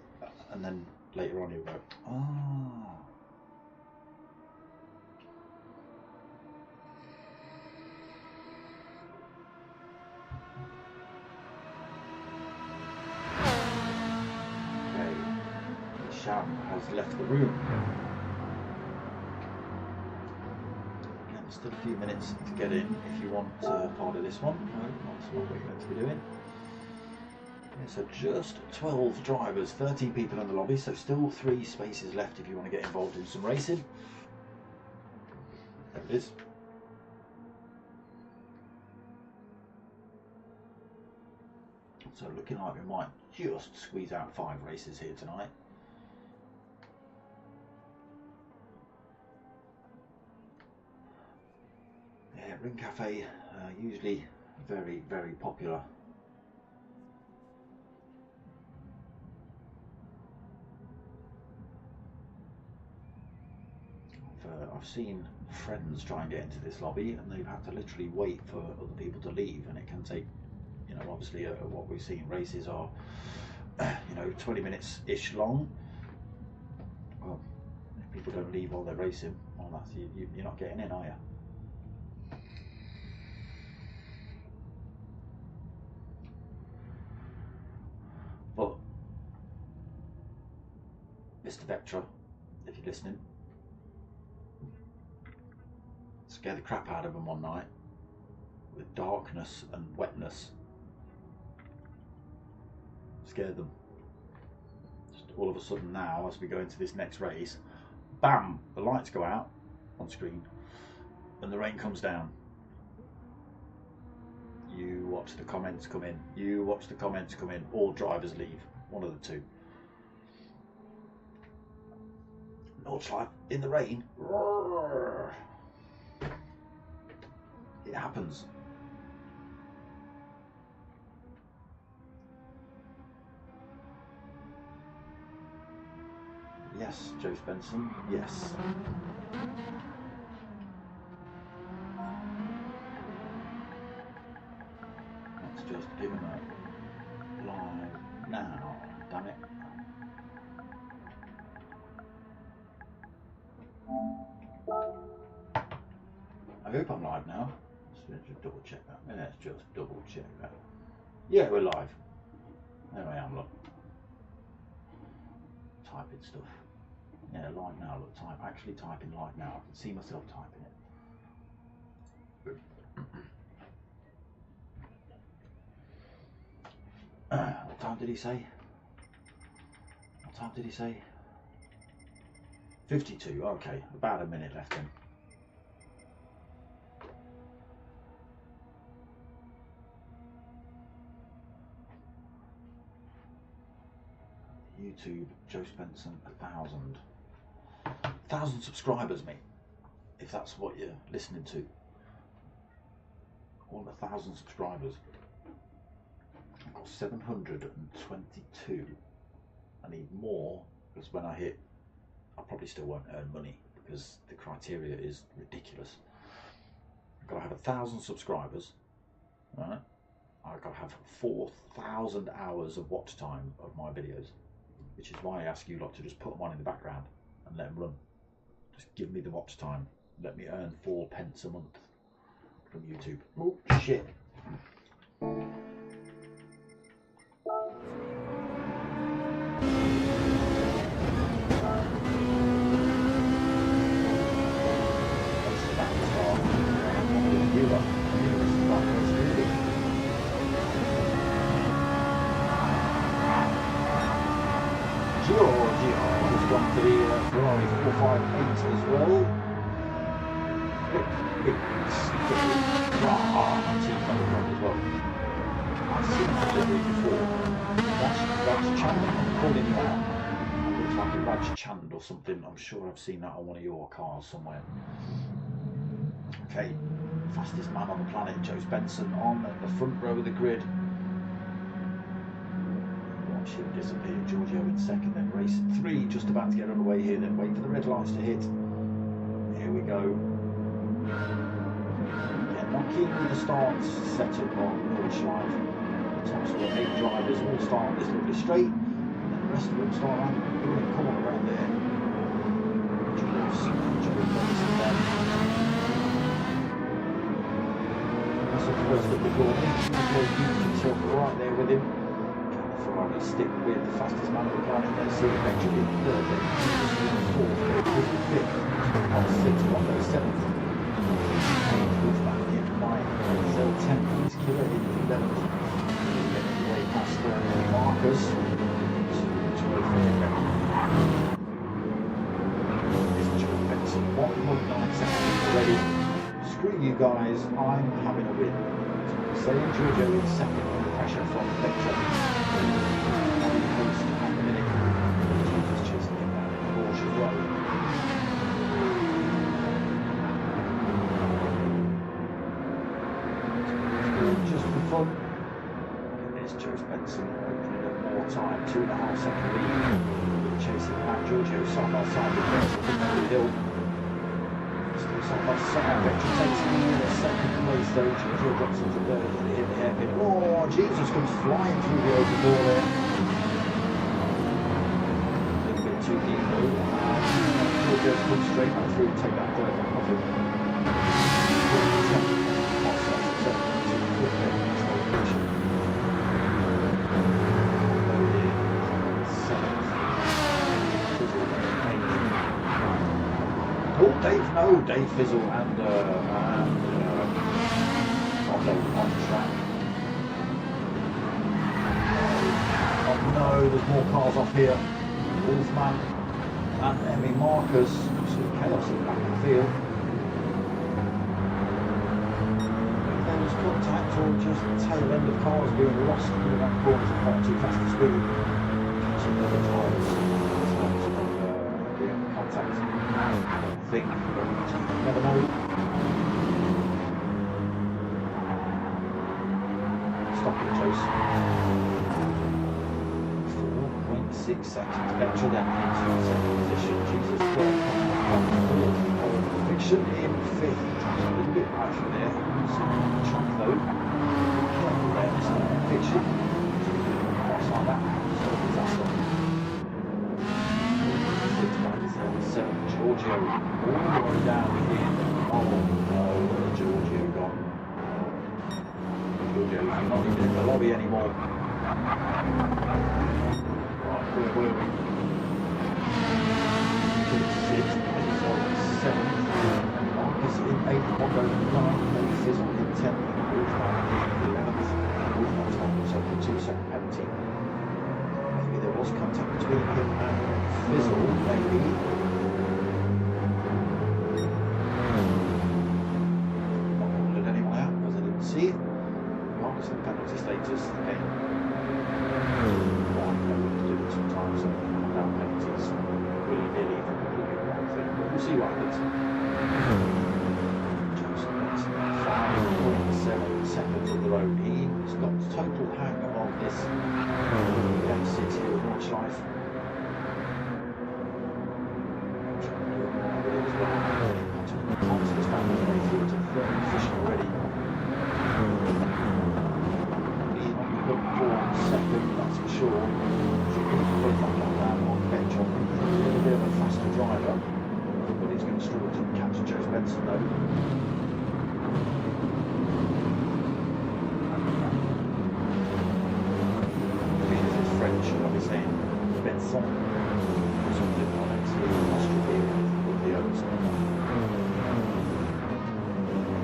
And then later on he'll go, ah. Okay, Sham has left the room. Again, still a few minutes to get in if you want part of this one. No, that's not what you're meant to be doing. Yeah, so just 12 drivers, 13 people in the lobby, so still 3 spaces left if you want to get involved in some racing. There it is. So looking like we might just squeeze out 5 races here tonight. Yeah, Ring Cafe, usually very popular. I've seen friends try and get into this lobby and they've had to literally wait for other people to leave, and it can take, you know, obviously what we've seen races are, you know, 20 minutes ish long. Well, if people don't leave while they're racing, well, that's you're not getting in, are you? But Mr. Vectra, if you're listening, scared the crap out of them one night with darkness and wetness. Scared them. Just all of a sudden now, as we go into this next race, bam, the lights go out on screen and the rain comes down. You watch the comments come in. You watch the comments come in. All drivers leave. One of the two. Nordschleife in the rain. It happens. Yes, Joe Spencer. Yes. Let's just give him a live now. Damn it. I hope I'm live now. Let's double check that. Let's just double check that. Yeah, we're live. There I am, look. Typing stuff. Yeah, live now, look, actually typing live now. I can see myself typing it. What time did he say? What time did he say? 52, okay, about a minute left then. YouTube, Joe Spencer, 1,000 subscribers, mate. If that's what you're listening to. All 1,000 subscribers. I've got 722. I need more, because when I hit, I probably still won't earn money because the criteria is ridiculous. I've got to have 1,000 subscribers, right? I've got to have 4,000 hours of watch time of my videos, which is why I ask you lot to just put them on in the background and let them run. Just give me the watch time. Let me earn 4 pence a month from YouTube. Oh shit. Ferrari 458 as well. As well. I've seen that delivery before. That's Chand. I'm calling you out. It looks like a Raj Chand or something. I'm sure I've seen that on one of your cars somewhere. Okay, fastest man on the planet, Joe Spencer, on the front row of the grid. She'll disappear. Giorgio in second, then race 3 just about to get underway here, then wait for the red lights to hit. Here we go. Yeah, not keen with the starts set up on Nordschleife. The top sort of 8 drivers all start this lovely straight, and then the rest of them start around the corner around there. That's the first of the corner. Himself right there with him. Ferrari stick with the fastest man on the planet. Let's see eventually in third, then fourth, fifth, on sixth, on the seventh. With back in ninth, Zel 10th, he's killer in 11th. Getting way past Marcus to 1.9 seconds already. Screw you guys, I'm having a win. Saying Giorgio in second, pressure from Lecture. Just for fun, there's Joe Spencer opening up more time, 2.5 second lead. Chasing back Giorgio side by side with Spencer from the hill. Still side by side. Lecture takes him in the second place though. Giorgio drops into third and hit the hairpin. Oh, Jesus comes flying through the open door there. A little bit too deep though. Giorgio's come straight back through and take that third back off him. Dave Fizzle and on track. Oh no, there's more cars off here. Wolfman and Emmy Marcus. Absolute chaos in the back of the field. If there was contact or just tail end of cars being lost in that corners and not too fast to speed. Some other drivers. Contact. I think, never know. Stopping Chase. 4.6 seconds better than into second position. Jesus Christ. Fiction in fifth. A little bit right from there. Track though. Careful there. Fiction. Cross like that. So disaster. Giorgio all the way down here. Oh no, where Giorgio gone? not even in the lobby anymore. Right, where were we? 6th, Fizzle 7th, Marcus in 8th, Bondo in 9th, Fizzle in 10th, Wolfman in 11th, Wolfman told himself a 2-second penalty. Maybe there was contact between him and Fizzle, maybe. Not ruled anyone out because I didn't see it. Marcus in penalty status, okay. Well, I know we do it sometimes, so down penalties really nearly if we do the wrong thing, but we'll see what happens. Joseph Benson, 5.7 seconds on the road. He's got total hang on this M6 here at Nordschleife. Thompson's found his way through to 3rd position already. He's not going to look for 2nd, that's for sure. Should be put back down on bench. I think he's a little bit of a faster driver, but he's going to struggle to catch Joe Benson though. French, I'll be saying Benson or something like that. So apostrophe with the O's on that.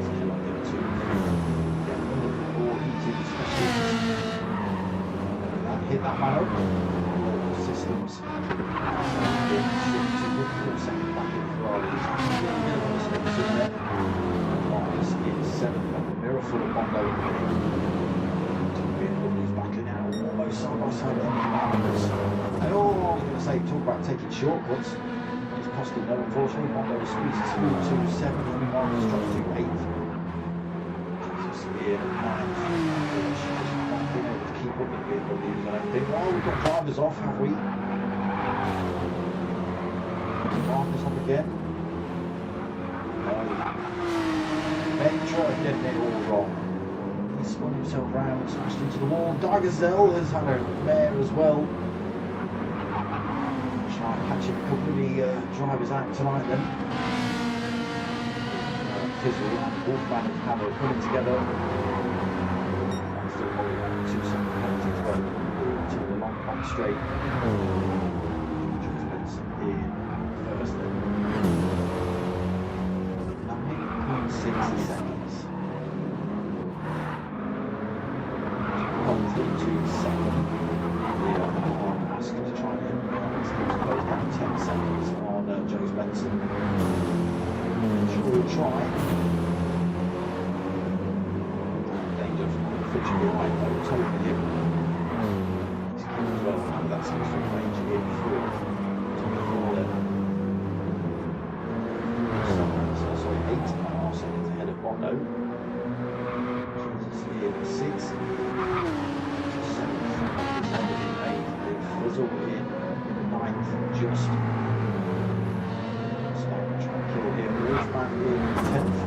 So I like the other two. Yeah, a little bit more heated, especially. Hit that man up. All systems. Second back in Ferraris. Marcus is 7th. Mirror full of Bondo in the he's battling out almost side by side with Marcus. And all I was going to say, talk about taking shortcuts. It's cost him no, unfortunately. Bondo squeezes through to 7th and Marcus drops to 8th. Jesus here at 9th. Not being able to keep up with the BMWs, I don't think. Well, we've got drivers off, have we? Marcus off again. No. Ventura getting it all wrong. He spun himself round and smashed into the wall. Gazelle has had a mare as well. Try and catch a couple of the drivers out tonight then. Fizzle and Wolfman and Hammer coming together. And still holding on 2-second penalty to go to the long back straight. Joe Benson in first then. 9.6 seconds. To 2nd. Yeah, I'm asking to try and hit close down 10 seconds on Joe Benson. Sure, we'll try. Danger from Fitcher behind though, totally him. He's killed as well, and that seems to be range in through. Top of all then. 8.5 seconds ahead of Bondo. Jesus here in 6th. Fizzle in the 9th, just. Starting to try and kill here. Wolfman in 10th.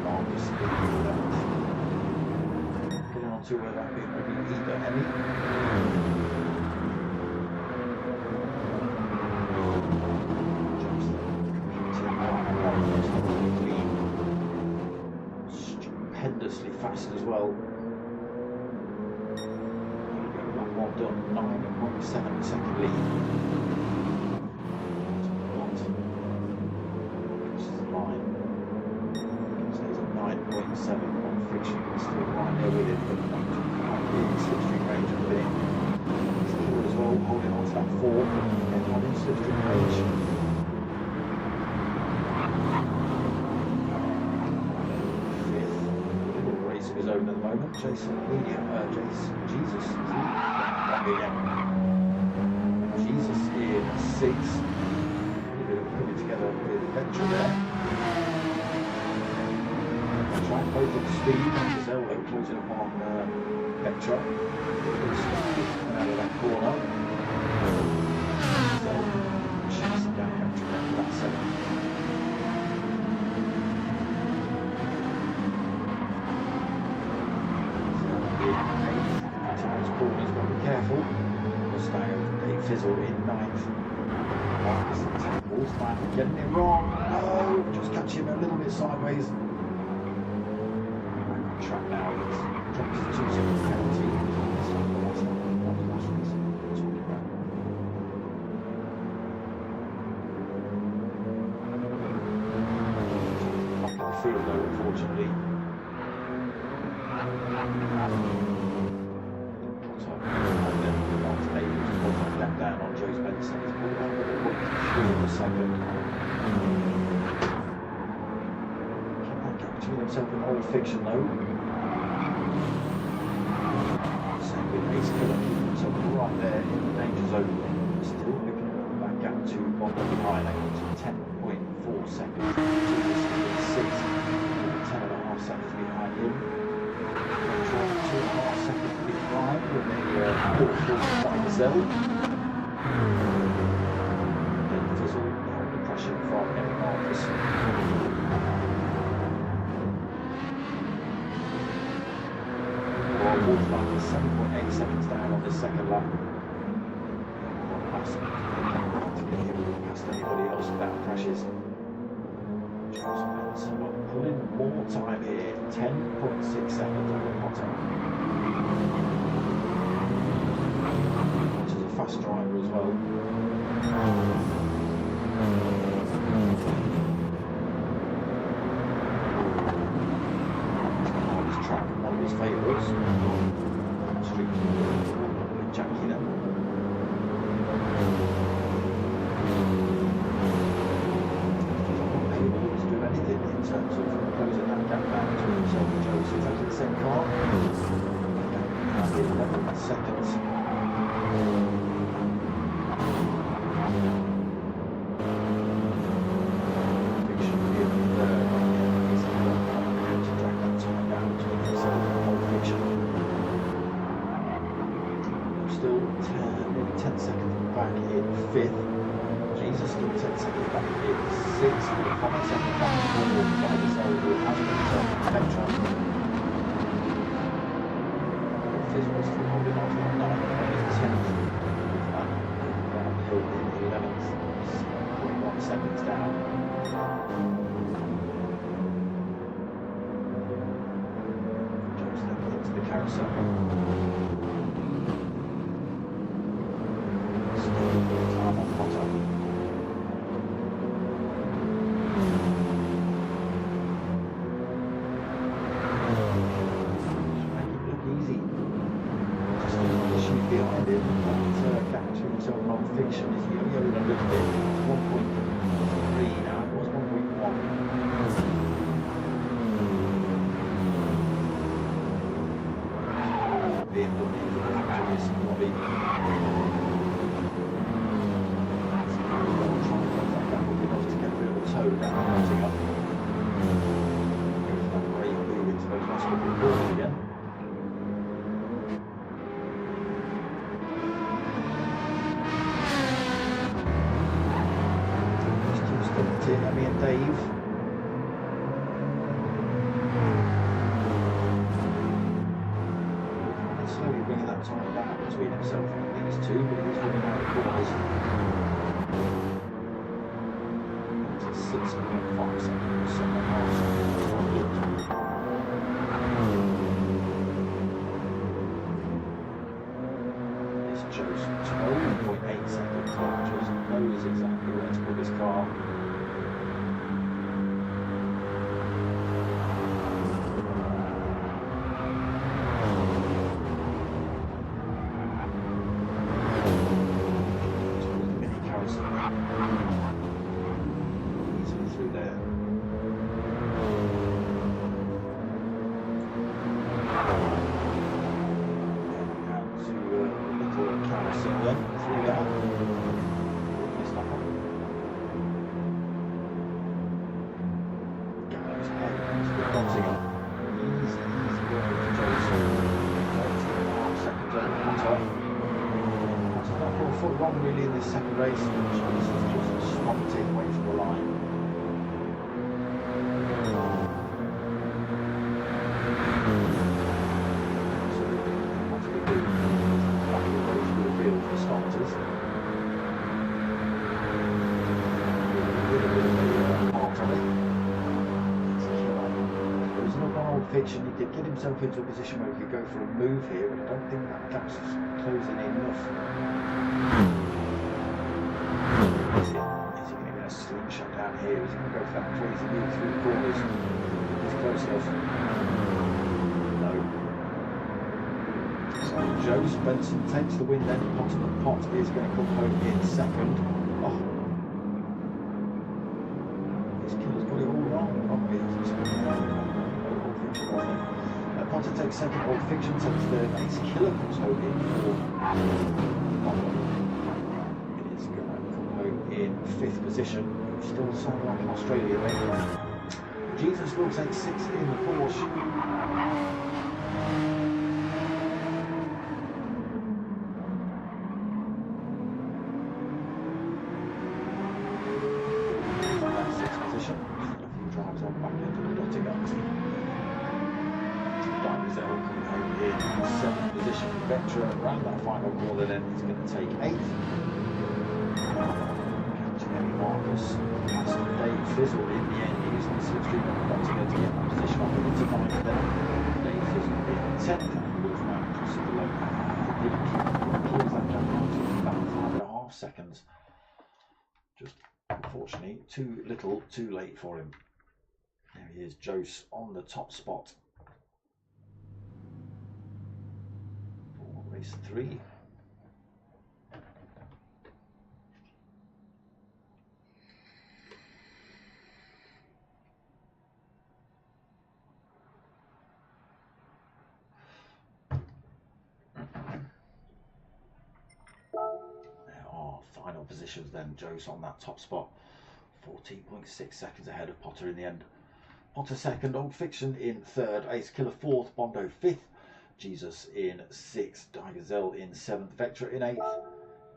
Marcus in 11th. Getting on to where that bit would be either Emmy. Stupendously fast as well. Done 9.7 second lead. This is the line. So he's at 9.7 on friction. He's still right there with it, but not in slipstream range at the minute. He's equal as well, holding on to that 4 and not in slipstream range. Fifth, a little race of his own at the moment. Jesus, again. Jesus in 6th. A little bit of putting together with Venture there. Try and both at speed. Gazelle closing upon Venture. Coming out of that corner. So chasing down Venture there for that 7th. Corners, got to be careful. Mustang a Fizzle in 9th. Marcus in 10th. Wolfman getting it wrong. No, just catch him a little bit sideways. Back on track now. drops to 2 second penalty. Field though, unfortunately. Down on Joe's Benson. He's pulled out with a 0.3 second. Can that get between himself and Old Fiction though? Same with Ace Killer, keeping himself right there in the danger zone. Still picking up that gap to Bondo behind. That got to 10.4 seconds. 6. 10.5 seconds behind him. 2.5 seconds behind with a portal starting to sell. Then Fizzle under pressure from Emmy Marcus. Wolfman is 7.8 seconds down on this second lap. To get him past anybody else without pressures. Charles Benson pulling more time here, 10.6 seconds over Potter. Which is a fast driver as well. This track, one of his favourites. Street with Jackie then. In terms of closing that gap down between himself and Joe, so taking the same car. 11 seconds. Fiction in third. He's to drag that time down between himself and Old Fiction. Still 10 seconds back in fifth. Jesus still 10 seconds back in sixth. 5 seconds back in fourth. By the side of Electron. Fizzle still holding on for 9 in 10th. Downhill in 11th. 7.1 seconds down. Joe stepping into the carousel. Still time on Potter. Behind him, that gap between himself and Old Fiction is yo-yoing a little bit. It's 1.3 now, it was 1.1. Being done here for the factories, Robbie. Trying to close that gap would be enough to get a bit of a toe down, mounting up. Goes that great move into those last couple of corners again. Emmy and Dave. And slowly bringing that time down between himself and these two, but he's running out of corners. To 6.5 seconds, 7.5 seconds. This shows 12.8 seconds. Just knows exactly where to put his car. Easily through there. Out to little carousel then, through that. Missed that one. Goes ahead to the Nottingham. Easy work for Jason. 8.5 seconds over the top. Not put a foot wrong really in this second race, which just swamped it away from the line. So what do we do? Back in the race to the field for starters. With a bit of a part on it. There's another Old fiction. He did get himself into a position where he could go for a move here, but I don't think that gap's closing enough. Is he going to get a slingshot down here? Is he going to go for that crazy move through the corners? He's close enough. No. So Joe Spencer takes the win then. Pot is going to come home in second. Oh. His killer's got it all wrong. Potter takes second, Old Fiction takes third, Ace Killer comes home in fourth. It is going to come home in fifth position. Still sounding like an Australian anyway. Jesus will take sixth in the Porsche. Sixth position. A few drives on back into the dotting up. Diamond coming home in seventh position. Vectra around that final corner then is going to take eighth. Catching Emmy Marcus past Dave Fizzle in the end. He was on the slipstream of Nottingham to get that position up into ninth then. Dave Fizzle in 10th and Wolfman just at the low. He closed that gap down to about 5.5 seconds. Just unfortunately too little, too late for him. There he is, Jose on the top spot. Race 3. There are final positions then. Jose on that top spot. 14.6 seconds ahead of Potter in the end. Potter second, Old Fiction in third, Ace Killer fourth, Bondo fifth, Jesus in 6th, Digazelle in 7th, Vectra in 8th,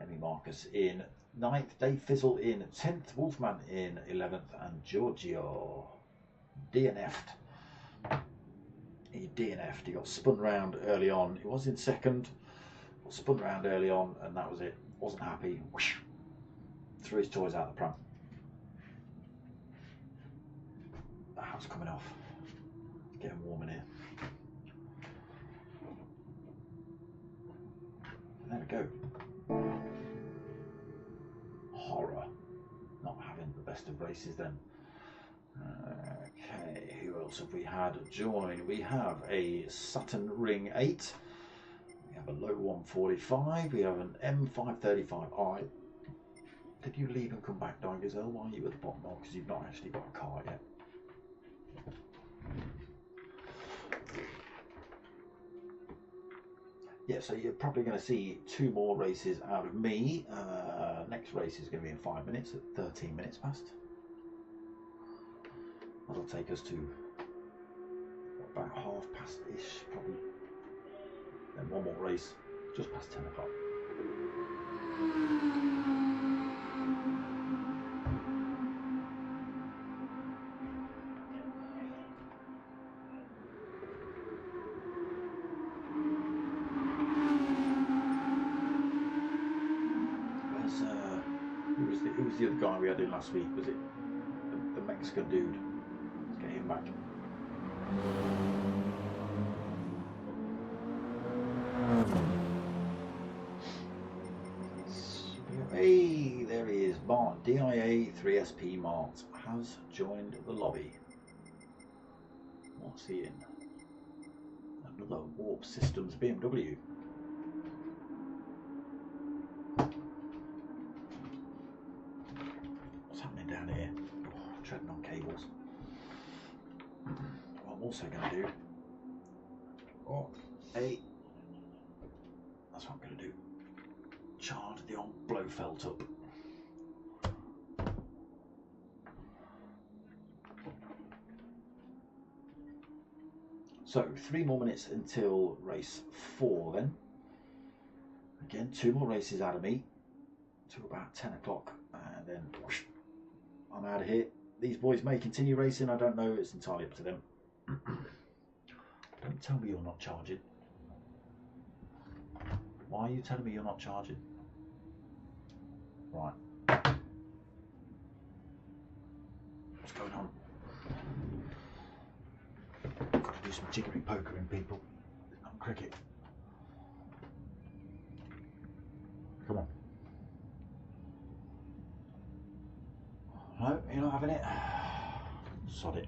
Emmy Marcus in 9th, Dave Fizzle in 10th, Wolfman in 11th, and Giorgio DNF'd. He DNF'd, he got spun round early on. He was in second, got spun round early on, and that was it. Wasn't happy, whoosh, threw his toys out the pram. The house coming off, it's getting warm in here. There we go. Horror. Not having the best of races then. Okay, who else have we had join? We have a Saturn Ring 8. We have a low 145. We have an M535i. Did you leave and come back, Digazelle? Why are you at the bottom? Because you've not actually got a car yet. Yeah, so you're probably going to see 2 more races out of me. Next race is going to be in 5 minutes at 13 minutes past. That'll take us to about 1/2 past-ish, probably. Then one more race, just past 10 o'clock. Who was the other guy we had in last week? Was it the Mexican dude? Let's get him back. Hey, there he is. Mart, DIA 3SP Mart has joined the lobby. What's he in? Another Warp Systems BMW. Down here, treading on cables. What I'm also going to do, that's what I'm going to do, charge the old Blofeld up. So 3 more minutes until race 4 then. Again, 2 more races out of me to about 10 o'clock, and then whoosh, I'm out of here. These boys may continue racing, I don't know, it's entirely up to them. Don't tell me you're not charging. Why are you telling me you're not charging? Right. What's going on? Got to do some jiggery pokering, people. It's not cricket. Come on. No, you're not having it. Sod it.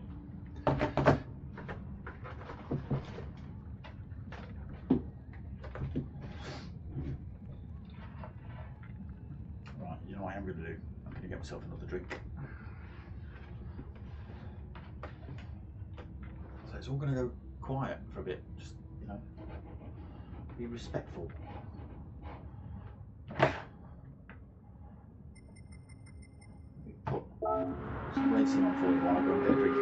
Right, you know what I'm going to do? I'm going to get myself another drink. So it's all going to go quiet for a bit. Just, you know, be respectful. Put some racing on for you while I go and get a drink.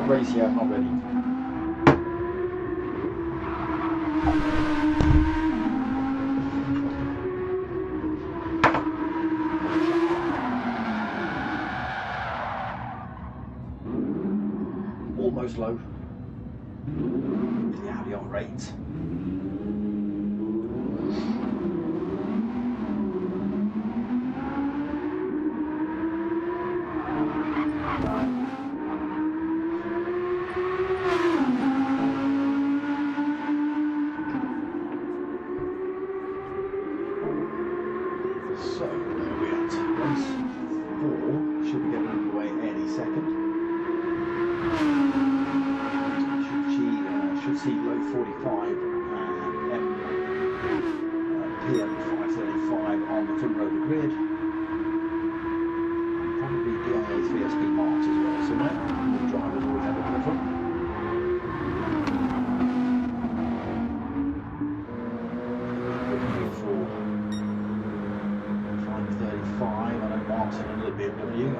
Race yet, I'm not ready. Almost low. The Audi on rate. See low 45 and PM 535 on the front row of the grid, and probably GR3 3SP marks as well somewhere. The drivers always have it in the front. Looking for 535. I know Mark's in another BMW. I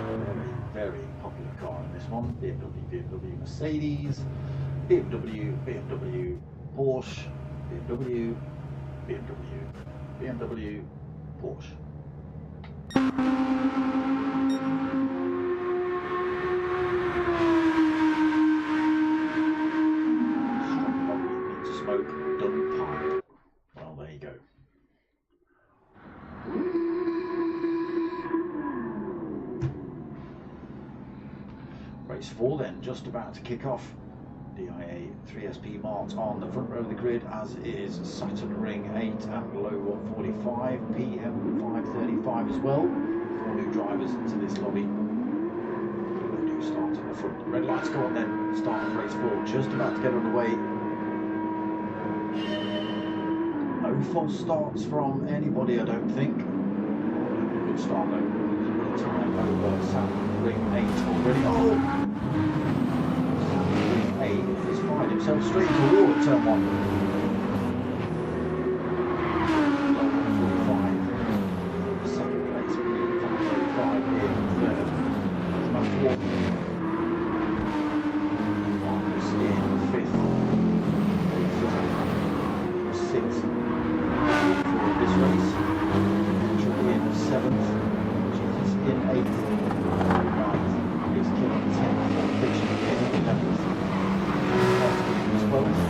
remember that. Very popular car in this one. BMW, Mercedes, BMW, Porsche, BMW, Porsche. Need to smoke, done pipe. Well, there you go. Race 4 then, just about to kick off. DIA 3SP marked on the front row of the grid, as is Saturn Ring 8 and low 145, PM 535 as well. 4 new drivers into this lobby. They do start at the front. Red lights go on then, start of race 4, just about to get underway. No false starts from anybody, I don't think. Good start though. Good time over Saturn Ring 8 already. Oh! He's fired himself straight into a wall at turn 1. Second place, 535 in third. Number 4. Marcus in fifth. 6th for this race. Mitchell in 7th. Jesus in 8th. 9th. He's killing 10th. Fiction in 11th. 12th,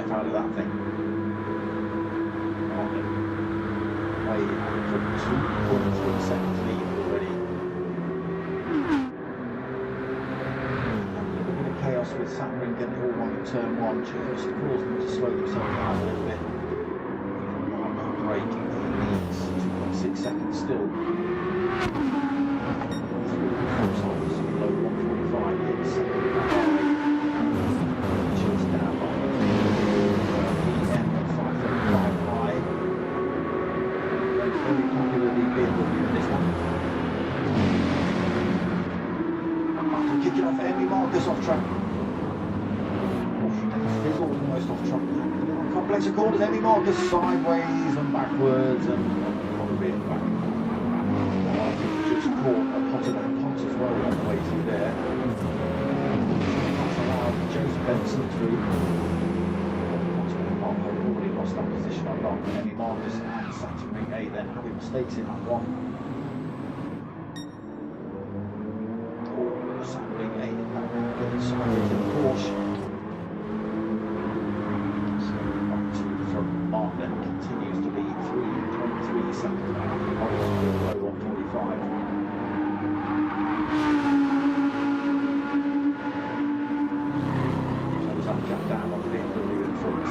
life out of that thing. Way from 2.3 seconds lead already. A little bit of chaos with Nurburgring getting it all wrong in turn 1, just caused them to slow themselves down a little bit. Break, he needs 2.6 seconds still. Below 145, it's just down by PM at 535 high. Very popularly BMW in this one. After kicking off Emmy Marcus off track. Fizzle almost off track. Complex of corners, Emmy Marcus sideways and backwards and probably in back. Well, I think he just caught a pot of pots as well on the way through there. That's allowed Joseph Benson through. I've already lost that position on long. Emmy Marcus and Nurburgring 8 then having mistakes in that one. Nurburgring 8 getting sideways in the Porsche. Mark then continues to be 3.3 seconds behind the Poles below 145. So he's uncapped down on the BMW in front.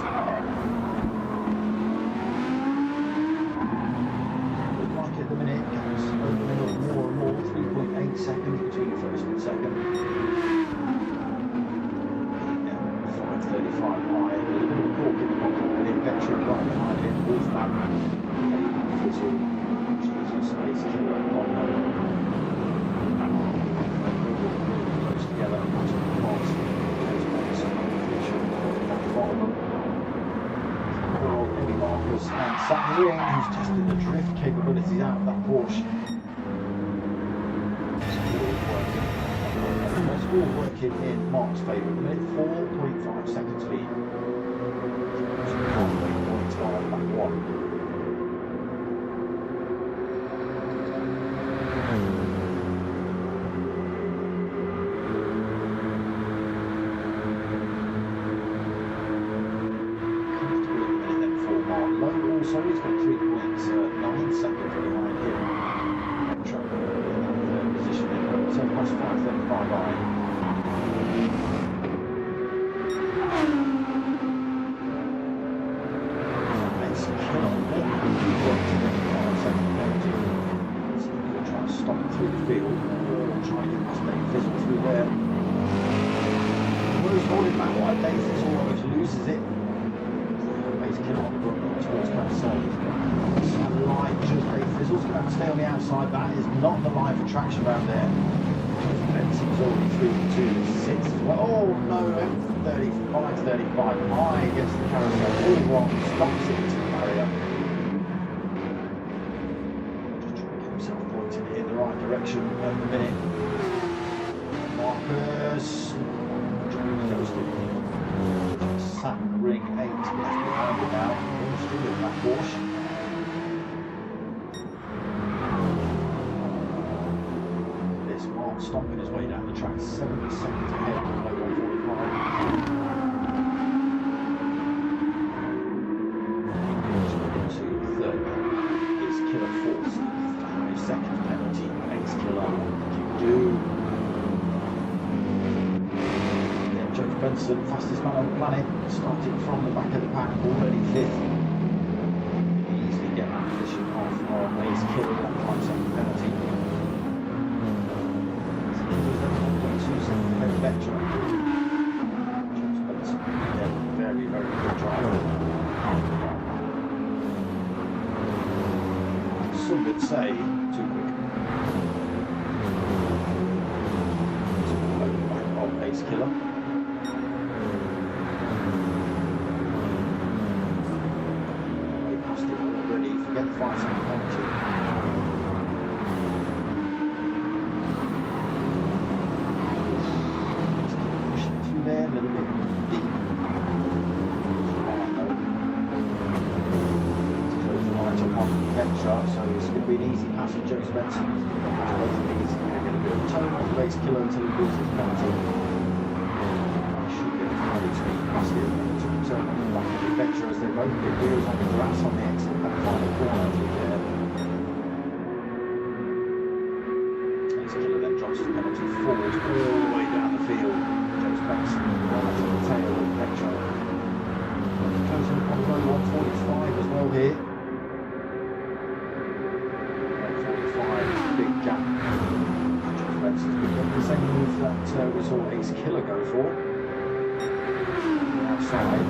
Looks like at the minute it's opening up more and more, 3.8 seconds between first and second. 5.35 high, a little bit of a cork in the bottom. Veteran right behind him, Wolfman, Fizzle, Jesus, Space Killer, Mono. Close together, lots of pods, at the bottom. Poor Emmy Marcus and Nurburgring, who's testing the drift capabilities out of that Porsche. It's all working in Mark's favour at the minute, 4.5 seconds lead. Back one. Also, he's got 3.9 seconds behind him. Truck in that third position, so plus 5.35 by. Through the field, trying to get this thing fizzle through there. Where's holding back White Daisies almost loses it. Base kill on the run towards Carousel. Satellite just a fizzle's going to have to stay on the outside. That is not the line for traction around there. Benson's already through to 6 as well. Oh no, 35 high against the Carousel. All wrong, stops it to the barrier. In the right direction at the minute. Marcus Nurburgring 8 left behind it now. Still in that Porsche. This Mark stomping his way down the track, 70 seconds ahead below 145. To third is Killer Force. Second penalty, Ace Killer, do. Yeah, Joseph Benson, fastest man on the planet, starting from the back of the pack, already 5th. Easily get that position off on Ace Killer, that 5-second penalty. Veteran. Joseph Benson, yeah, very, very good driver. Some would say too quick. Back of Ace Killer. Way past it already. Forget the 5-second penalty. Pushing through there a little bit deep. So it's going to be an easy pass for Joe Spencer. He's going to get a bit of tone on the Ace Killer until he loses his penalty. He should get a 5 speed past it. Took himself on the back Venture as they both get wheels on the grass on the exit of that final corner. Ace Killer then drops the penalty, falls all the way down the field. James Benson right to the tail of Venture. Closing on row 145 as well here. 145, big gap. James Benson's been doing the same move that we saw Ace Killer go for. Outside,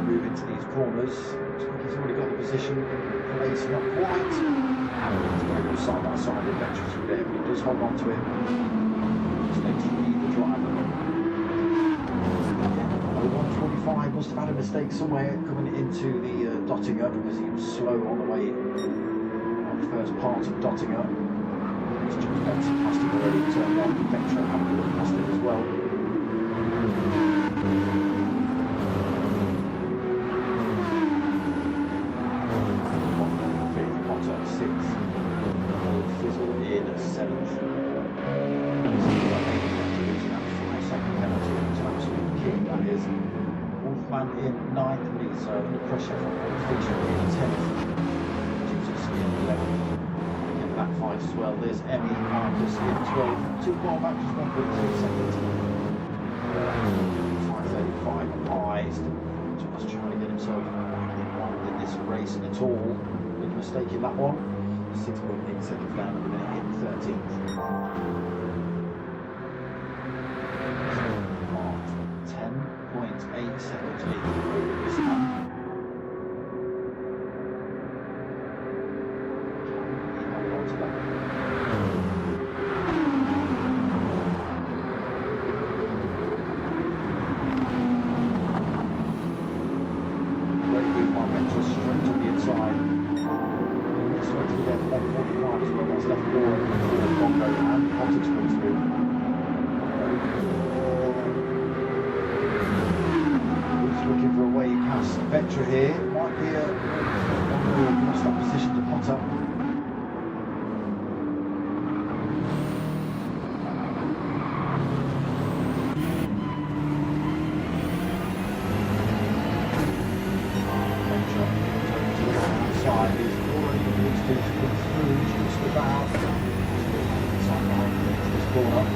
move into these corners. Looks like he's already got the position in place, not quite. And he's going to go side by side with Venture through there, but he does hold on to it. Just needs to lead the driver. 145 must have had a mistake somewhere coming into the Dottinger because he was slow on the way on the first part of Dottinger. James Benson passed him already, turned on. Venture having a look past it as well. In 9th, and he's under pressure from Fiction in 10th. Jesus in 11th. In that fight as well, there's Emmy Marcus in 12th. 2 more back, just 1.3 seconds. 5:35 eyes. Just trying to get himself back involved in this race at all. Big mistake in that one. 6.8 seconds down at the minute in 13th. 10.8 seconds lead this time. He held on to that. Great move by Venture straight to the inside. Straight to the left, 145 as well. That's left forward for Bongo and Cottage comes through. Looking for a way past Venture here. Might be a lost that position to Potter. Venture to the outside. He's already needs to come through just about. Inside line into this corner.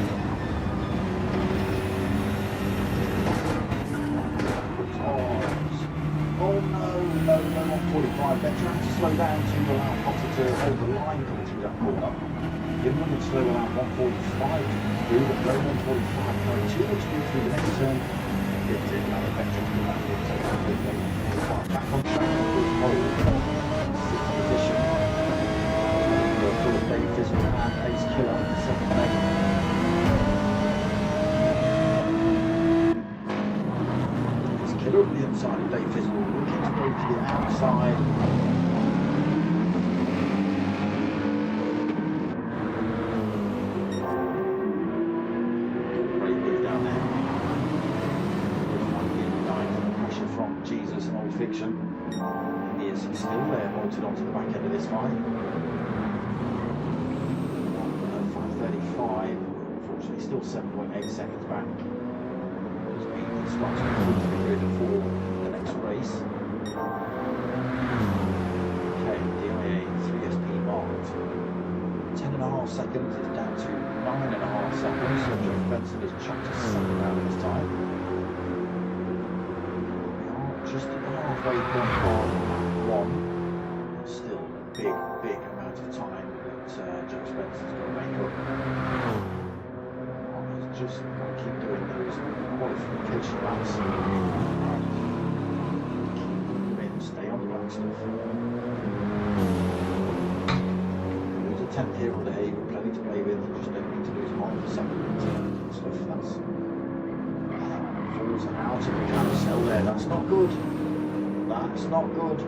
Oh no, 145. Venture had to slow down to allow Potter to hold the line coming through that corner. Give him a slow around 145 through, but no 145 going too much through the next turn. Gets it, now the Venture to come back in, so that's good. Back on track, good hold. 6th position. Full of Dave Fizzle and Ace Killer in 7th place. Killer on the inside of Dave Fizzle, looking to go to the outside. Great move down there. Pressure from Jesus and Old Fiction. He is still there, bolted onto the back end of this fight. 5:35, unfortunately still 7.8 seconds back. Starts with for the next race. Okay, DIA 3SP marked. 10.5 seconds is down to 9.5 seconds. So James Benson has chucked a second out of this time. We are just at the halfway point of 1. Still a big amount of time that James Benson's got to make up. Just got to keep doing those qualification laps. Keep them in, stay on the black stuff. Lose a 10th here or there, you've got plenty to play with. You just don't need to lose half a second and stuff. That's falls out of the carousel there. That's not good. That's not good.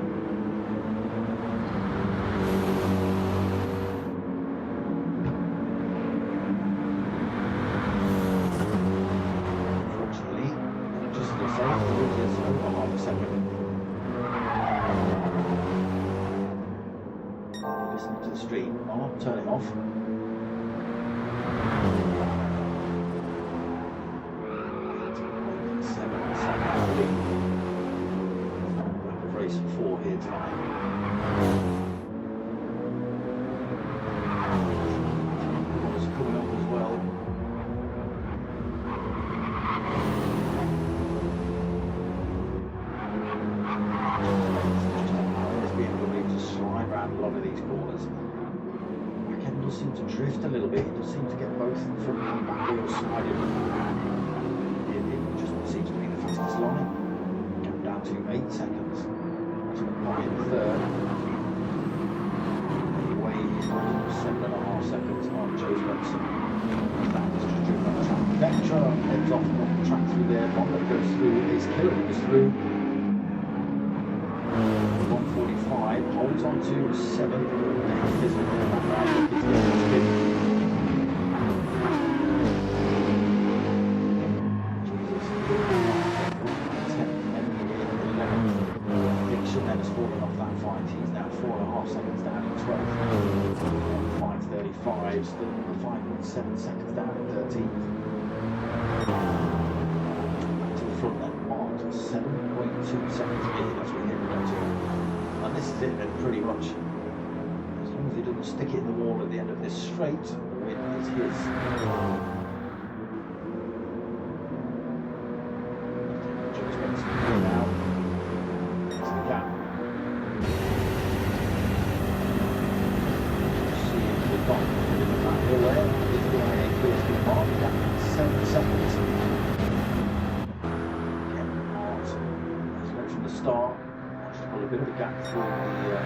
Listen to the stream. I'll turn it off. race 4 here tonight. What's coming up as well. This BMW to slide around a lot of these corners. Back does seem to drift a little bit. It does seem to get both front and back wheels sliding. It just seems to be the fastest line. Down to 8 seconds. That's in third. Anyway, he's got 7.5 seconds on Joe Spencer. That is just driven on the track. Vectra heads off on the track through there. Bondo goes through. Ace Killer goes through. 145 holds on to 7th. Fizzle in the background. Looking to get the spin. Then has fallen off that fight. He's now 4.5 seconds down in 12th. 5.35, still 5.7 seconds down in 13th. Back to the front then, marked 7.2 seconds lead as we hit the to. And this is it then, pretty much. As long as he doesn't stick it in the wall at the end of this straight, the win is his. Joe Spencer now. Start, managed to pull a bit of a gap through the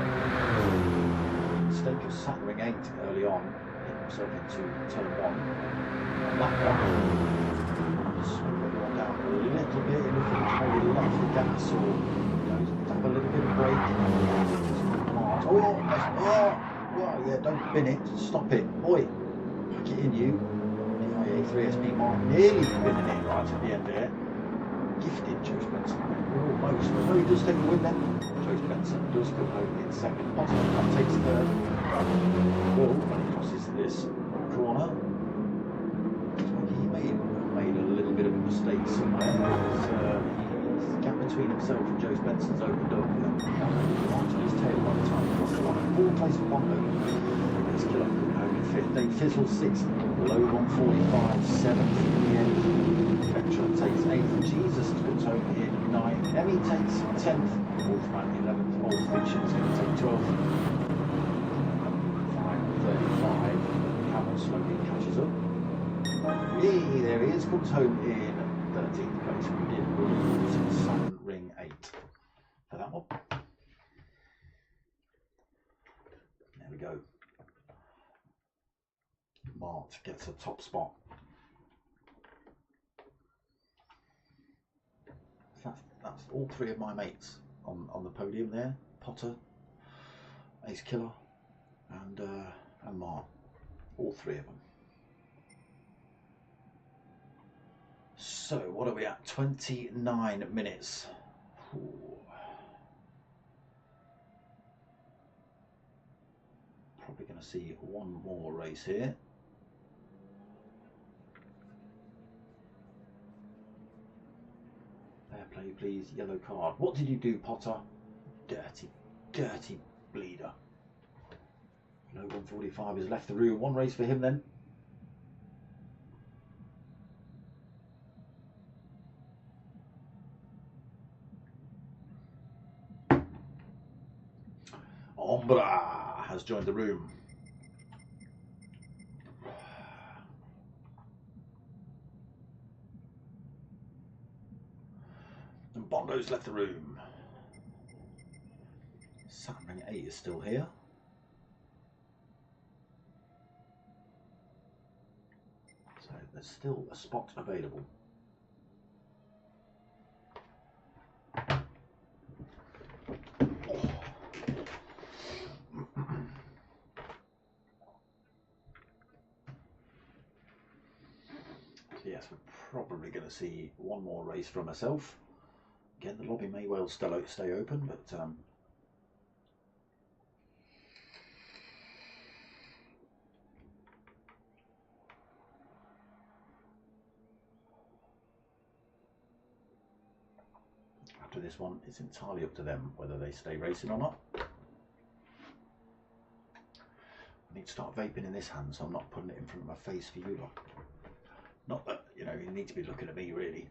mistake of sat ring 8 early on, hitting himself into turn 1. And that one, slowed everyone down a little bit, looking to maybe left the gas or he's picked up a little bit of brake. Oh, yeah, don't bin it, stop it, oi, pack it in you. The IA3SP Mark nearly binning it right at the end there. Gifted Joe Spencer. Almost. No, he does take the win then. Joe Spencer does come home in second. That takes third. Will, when he crosses this corner, he made a little bit of a mistake somewhere. The gap between himself and Joe Spencer's opened up. Right on his tail by the time he crossed the line. 4th place for Bondo. Ace Killer coming home in 5th. Dave Fizzle 6th. Below 145. 7th in the end. Vectra takes 8th, Jesus comes home in 9th, Emmy takes 10th, Wolfman 11th, Old Fiction is going to take 12th, 5.35, Camel slowly catches up, yay, there he is, comes home in 13th place. We did lose Sun Ring 8 for that one. There we go. Mart gets a top spot. That's all 3 of my mates on the podium there. Potter, Ace Killer, and Mark. All 3 of them. So what are we at? 29 minutes. Ooh. Probably going to see one more race here. Fair play, please. Yellow card. What did you do, Potter? Dirty, dirty bleeder. No 145 has left the room. One race for him then. Ombra has joined the room. And Bondo's left the room. Ring 8 is still here. So there's still a spot available. Yes, we're probably going to see one more race from myself. Again, the lobby may well stay open, but I after this one. It's entirely up to them whether they stay racing or not. I need to start vaping in this hand, so I'm not putting it in front of my face for you lot. Not that, you know, you need to be looking at me really.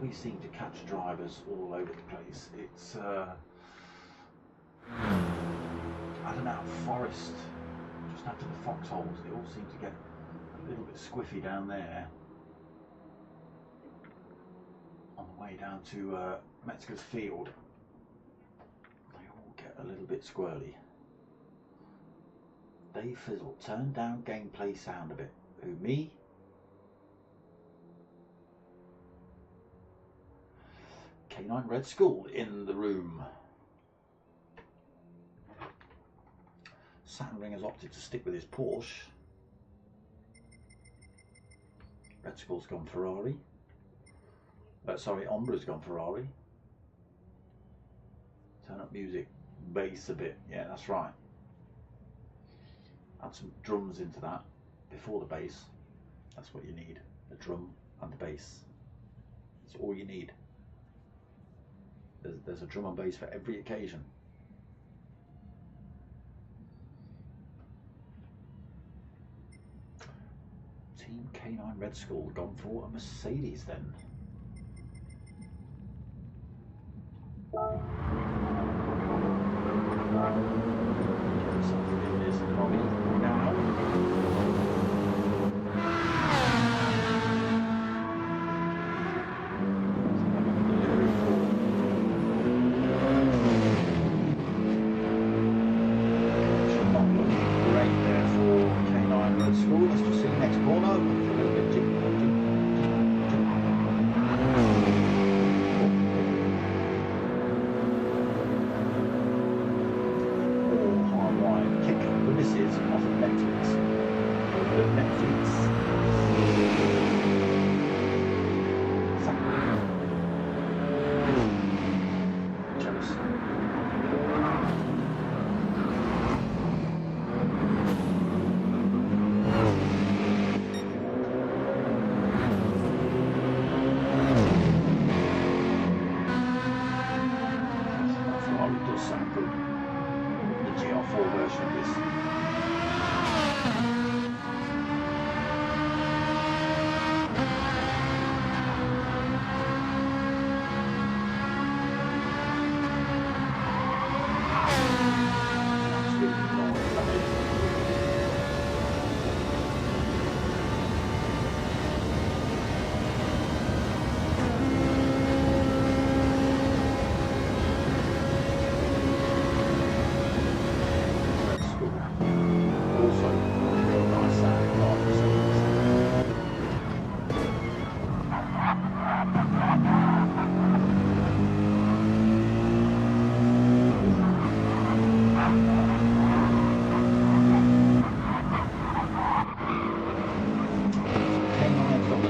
We seem to catch drivers all over the place. It's I don't know, Forest just after the foxholes, they all seem to get a little bit squiffy down there on the way down to Metzger's Field. They all get a little bit squirrely. Dave Fizzle, turn down gameplay sound a bit. Who, me? K9 Red Skull in the room. Saturn Ring has opted to stick with his Porsche. Red Skull's gone Ferrari. Sorry, Ombra's gone Ferrari. Turn up music, bass a bit. Yeah, that's right. Add some drums into that before the bass. That's what you need. The drum and the bass. That's all you need. There's a drum and bass for every occasion. Team K9 Red Skull gone for a Mercedes then.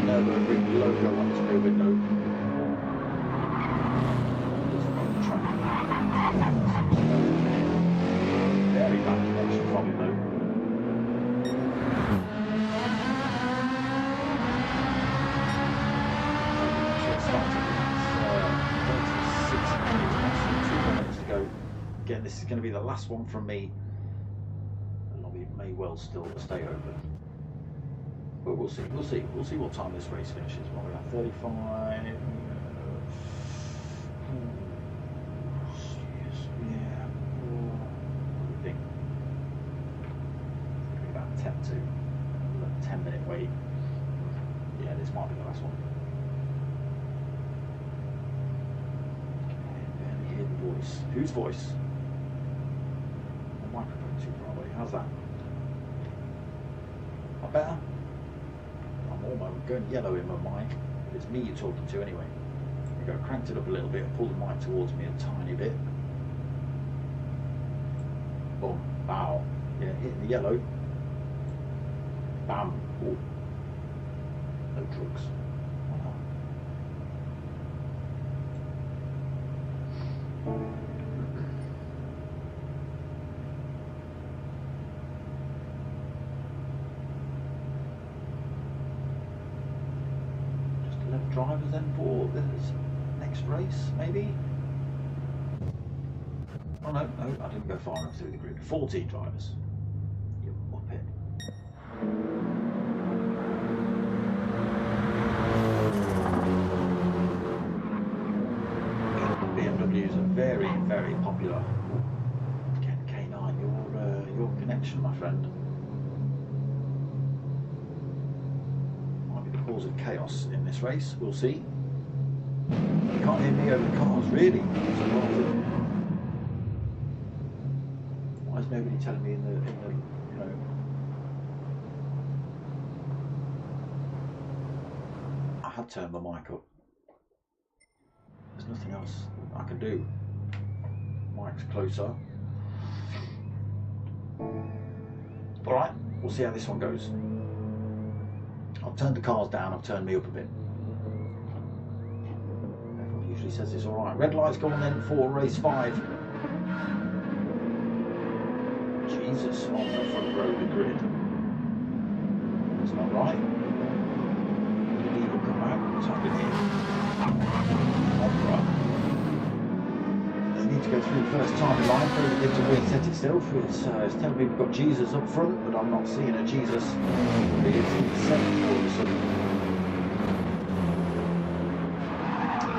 Nurburgring logo on its rear window. Very bad connection from it though. Again, this is going to be the last one from me. The lobby may well still stay open, but we'll see. We'll see what time this race finishes. What we have, 35. Yeah. What do you think? Maybe about 10 to 10-minute wait. Yeah, this might be the last one. Barely hear the voice. Whose voice? Microphone too far away. How's that? Not better? I'm almost going yellow in my mic. It's me you're talking to anyway. I go cranked it up a little bit, pull the mic towards me a tiny bit. Boom. Wow. Yeah, hitting the yellow. Bam. Ooh. No drugs. Why not? Just 11 drivers then for this next race, maybe? Oh no, I didn't go far enough through the grid. 14 drivers. You muppet. BMWs are very, very popular. Again, K9, your connection, my friend. Might be the cause of chaos in this race. We'll see. You can't hear me over the cars, really. Why is nobody telling me in the you know? I had turned my mic up. There's nothing else I can do. Mic's closer. Alright, we'll see how this one goes. I've turned the cars down, I've turned me up a bit. Everyone usually says this. Alright, red lights go on then for race 5. Jesus, on the front row of the grid. It's not right. Did he even come out? What's happening here? They need to go through the first time in line. Very good to reset itself. It's telling me we've got Jesus up front, but I'm not seeing a Jesus. He is in the 7th all of a sudden.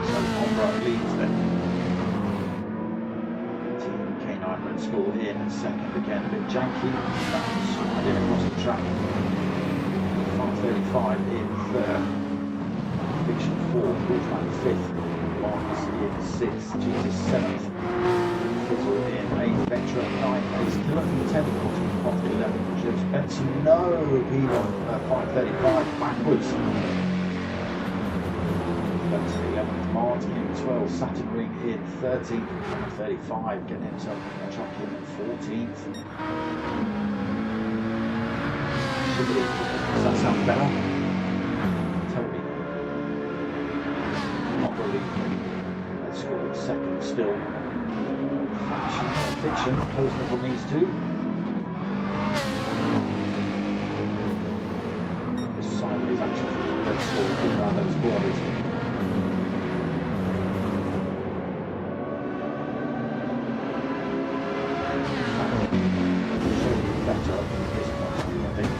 So Ombra leads then. Team K9 Red Skull in second again, a bit janky. That's sliding across the track. 5:35 in third. Fiction 4th, Wolfman 5th, Marcus in 6th, Jesus 7th, Fizzle in 8th, Vectra 9th, Ace Killer in 10th, Cotton 11th, James Benson, no, P1 5:35, backwards. Benson 11th, Martin in 12th, Saturn Ring in 13th, 35, getting himself on the track in 14th. Does that sound better? Let's go with second still. Fiction closing up on these two. This sideways action for the red score around those borders. Showing better this one, I think.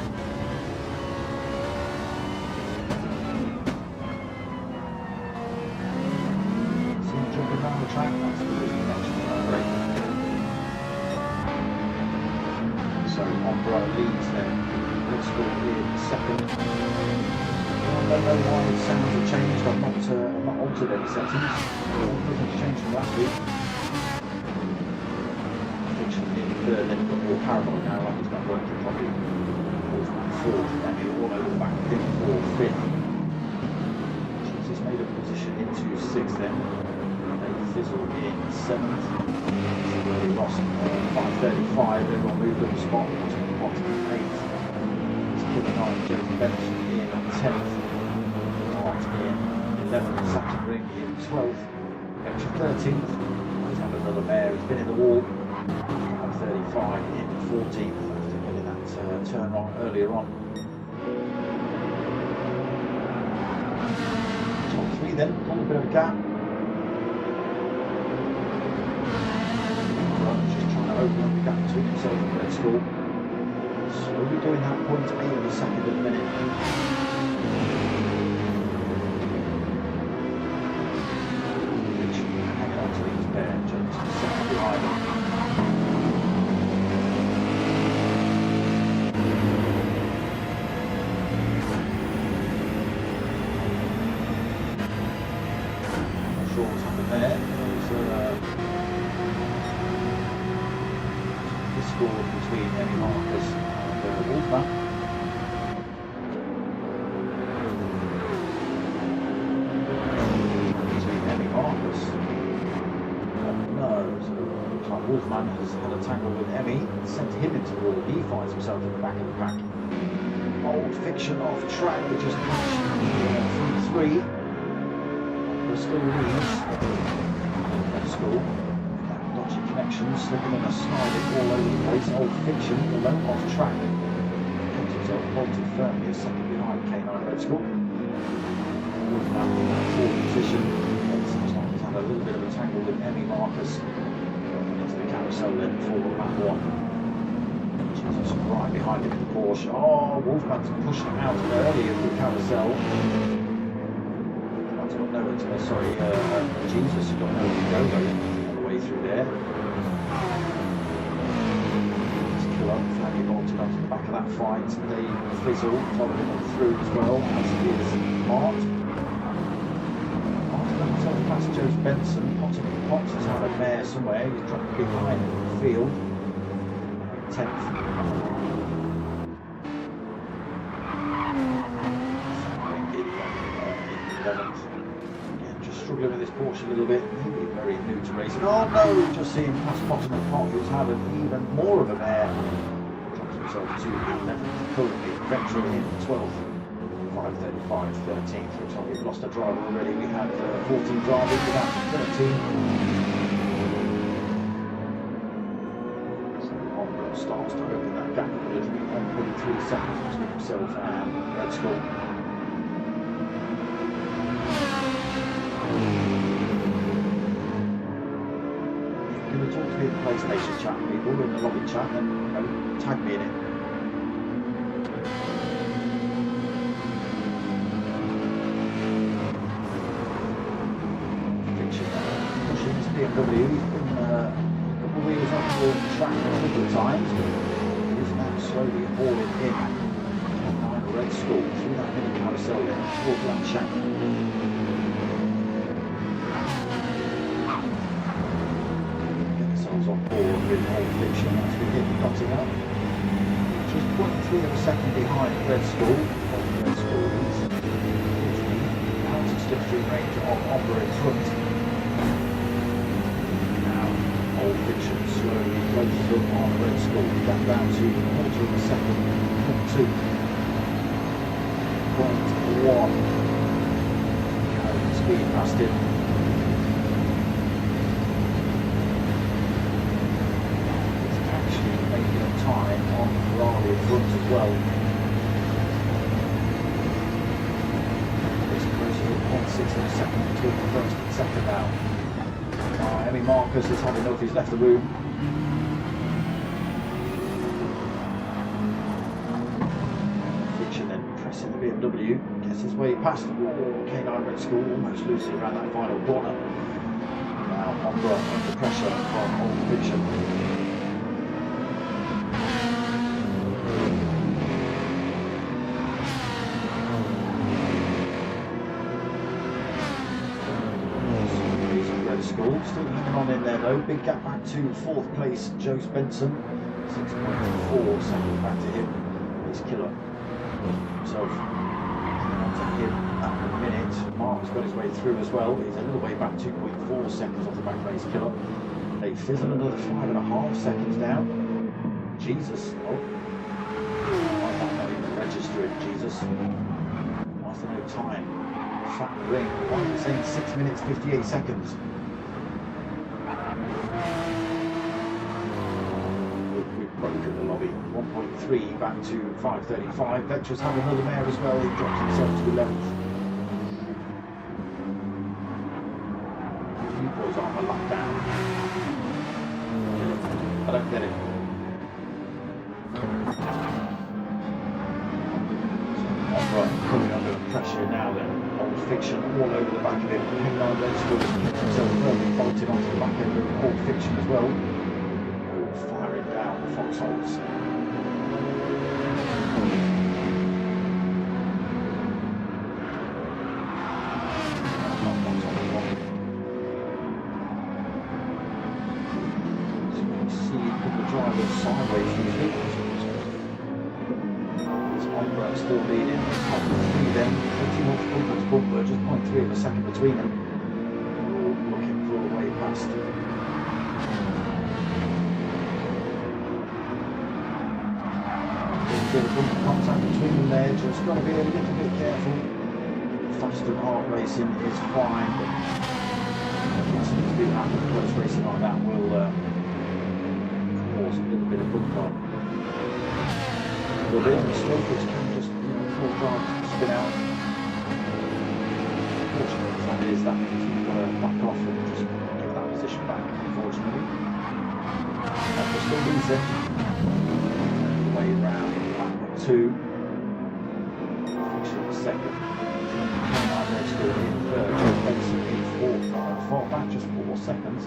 Around the track, that's the connection break. So Ombra leads then. Let's go in second. I don't know why the sounds have changed. I've not altered any settings. Nothing's changed from last week. Fiction in third, then you've got more parabolic now, like it's not working properly. Wolfman 4th, Emmy all over the back of him for 5th. Jesus made a position into 6th then. Fizzle in 7th. Really lost 5:35. Everyone moved up a spot. Bottom 8th. It's Killer 9. James Benson in 10th. Art in 11th. Saturn Ring in 12th. Extra 13th. He's had another mare. He's been in the wall. 5:35 in 14th. After getting that turn on earlier on. Top 3 then. Pulled a bit of a gap. Open up the gap between himself and Red Skull. Slowly doing that 0.8 of a second a minute. Hanging on to these pair, James second behind him. Not sure what's happened there. Discord between Emmy Marcus and Wolfman. Between Emmy Marcus. No, so it looks like Wolfman has had a tangle with Emmy, sent him into the wall. He finds himself in the back of the pack. Oh Old Fiction off track, we just pushed 3-3. We're still leads. Let's go. Dodgy connections, slipping in a sliding all over the place. Old Fiction, alone off track. Kept himself bolted firmly a second behind K9 Red Skull. Wolfman in that fourth position. Seems like he's had a little bit of a tangle with Emmy Marcus. Into the carousel then for lap 1. Jesus, right behind him in the Porsche. Oh, Wolfman's pushing out early of the carousel. Wolfman's got nowhere to go. Sorry, Jesus has got nowhere to go all the way through there. Just kill up, Flanny bolted onto the back of that fight. Dave Fizzle following him through as well, as is Mart. Martin got himself past Joe Benson. Potts has had a mare somewhere. He's dropped behind the field. 10th. Again, just struggling with this Porsche a little bit. Maybe very new to racing. Oh no, just seeing past bottom of Park, who's had even more of a mare. Drops himself to 11th currently. Vectra in 12th. 5:35, 13th. Looks like we've lost a driver already. We had 14 drivers, we're down to 13. Starts to open that gap a little bit, 1.3 seconds between himself and Red Skull. If you're going to talk to me in the PlayStation chat, people, in the lobby chat, then tag me in it. Pushing his BMW, he's been wheels up the track a couple of times, but he's now slowly hauling in behind the Red Skull through that mini carousel then towards that shack. Get themselves on board with Old Fiction as we hit the dotting up. Just 0.3 of a second behind Red Skull. Red Skull is out of slipstream range of Opera in front. Old Fiction slowly closes up on Red Skull, down to 1/4 of a second, 0.2, 0.1, speed past him. He's actually making a time on Ferrari in front as well. It's closer to 0.6 of a second between the first and second now. Emmy Marcus has had enough, he's left the room. Fiction then pressing the BMW, gets his way past K9 Red Skull, almost losing around that final corner. Now Ombra under pressure from Old Fiction. Still hanging on in there though, big gap back to 4th place, Joe Benson, 6.4 seconds back to him. He's killer himself on to him at the minute. Mark's got his way through as well, he's a little way back, 2.4 seconds off the back race killer. They fizzle another 5.5 seconds down. Jesus, oh, might not even register it, Jesus. Why's there no time? Fat ring, why are you saying 6 minutes 58 seconds? We've broken the lobby. 1.3 back to 5:35. Vectra's had another mare as well. He drops himself to 11th. You boys aren't a lap down. I don't get it. Alright, coming under pressure now then. Old Fiction all over the back of him. K9 Red Skull has kept himself firmly bolted onto the back end of Old Fiction as well. All firing down the foxholes. So you can see a couple of drivers sideways usually. Still leading, three then, pretty much bumper to bumper, just 0.3 of a second between them. They're all looking for a way past. bit of bumper contact between them there, just got to be a little bit careful. Fast and hard racing is fine, but it's to be happy. Close racing like that will cause a little bit of bumper. The bit of slope which can just, full drive spin out. Unfortunately, that is that means you've got to back off and just give that position back, unfortunately. That will still lose it. The way round, lap 2. Fixing second. Still in third. Benson in fourth. Far back, just 4 seconds.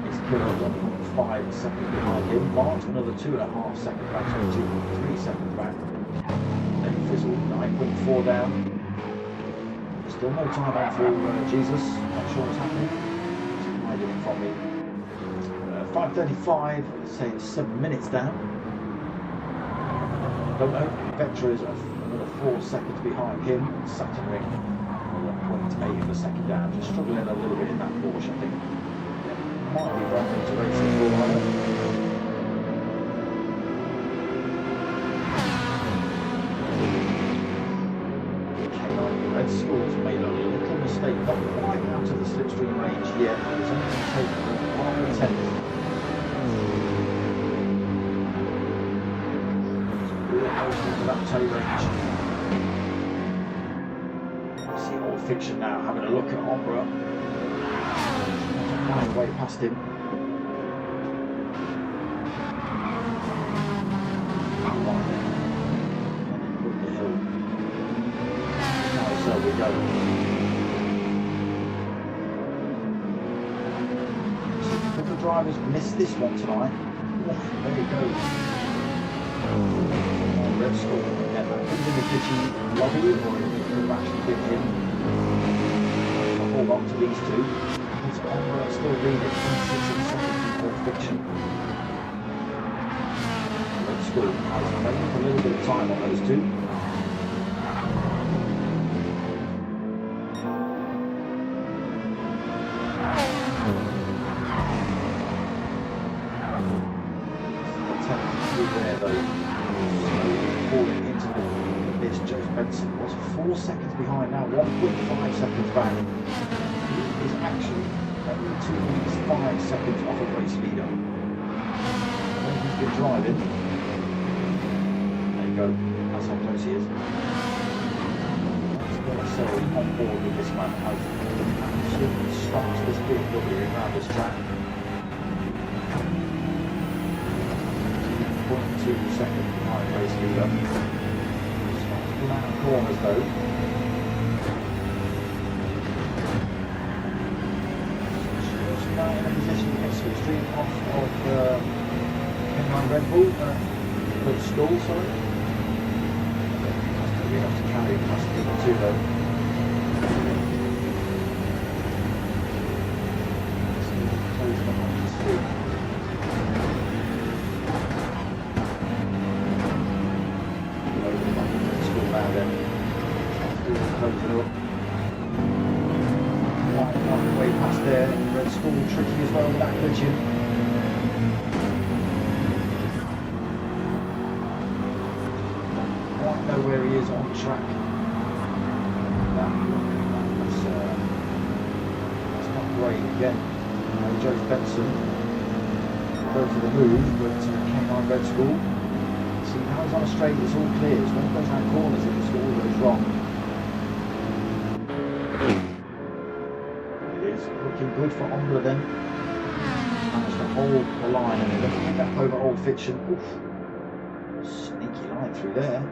It's Killer 1.5 seconds behind him. Mark's another 2.5 seconds back, so 2.3 seconds back. Then Fizzle 9.4 down. Still no time out for Jesus. Not sure what's happening. He's hiding it from me. 5:35, say it's 7 minutes down. Don't know. Vectra is another 4 seconds behind him. Saturn Ring, another 0.8 of a second down. Just struggling a little bit in that Porsche, I think. Might be right into racing for a while. Red School's made a little mistake, not quite out of the slipstream range yet. It's only going to take 1/10. Really close into that tow range. See Old Fiction now having a look at Ombra. Flying way past him. There we go. So the drivers missed this one tonight. Oh, there he goes. Red School. Again, that comes in the kitchen lobby, or it could have actually been him. I'll hold on to these two. It's on still leading 26 seconds before Fiction. Red School has made up a little bit of time on those two. There though, falling into this Joe Benson was 4 seconds behind now, 1.5 seconds back. He is actually only 2.5 seconds off of race leader. When he's been driving, there you go, that's how close he is. Let's get ourselves on board with this man as absolutely stops this BMW around this track. 0.2 seconds behind race leader. Starts to come out of corners though. Just now in a position to get slipstream off of inline Red Bull, Red School, sorry. That's going to be enough to carry past the other two though. Closing up on this field. Closing up. Right way past there. Red School tricky as well with that glitching. Quite know where he is on track. That's not great again. Joe Benson go for the move, but came on Red School. See, now he's on a straight, it's all clear. It's when it goes around corners that it all goes wrong. Looking good for Ombra then. Managed to hold the line and then pick up over Old Fiction. Oof. Sneaky line through there.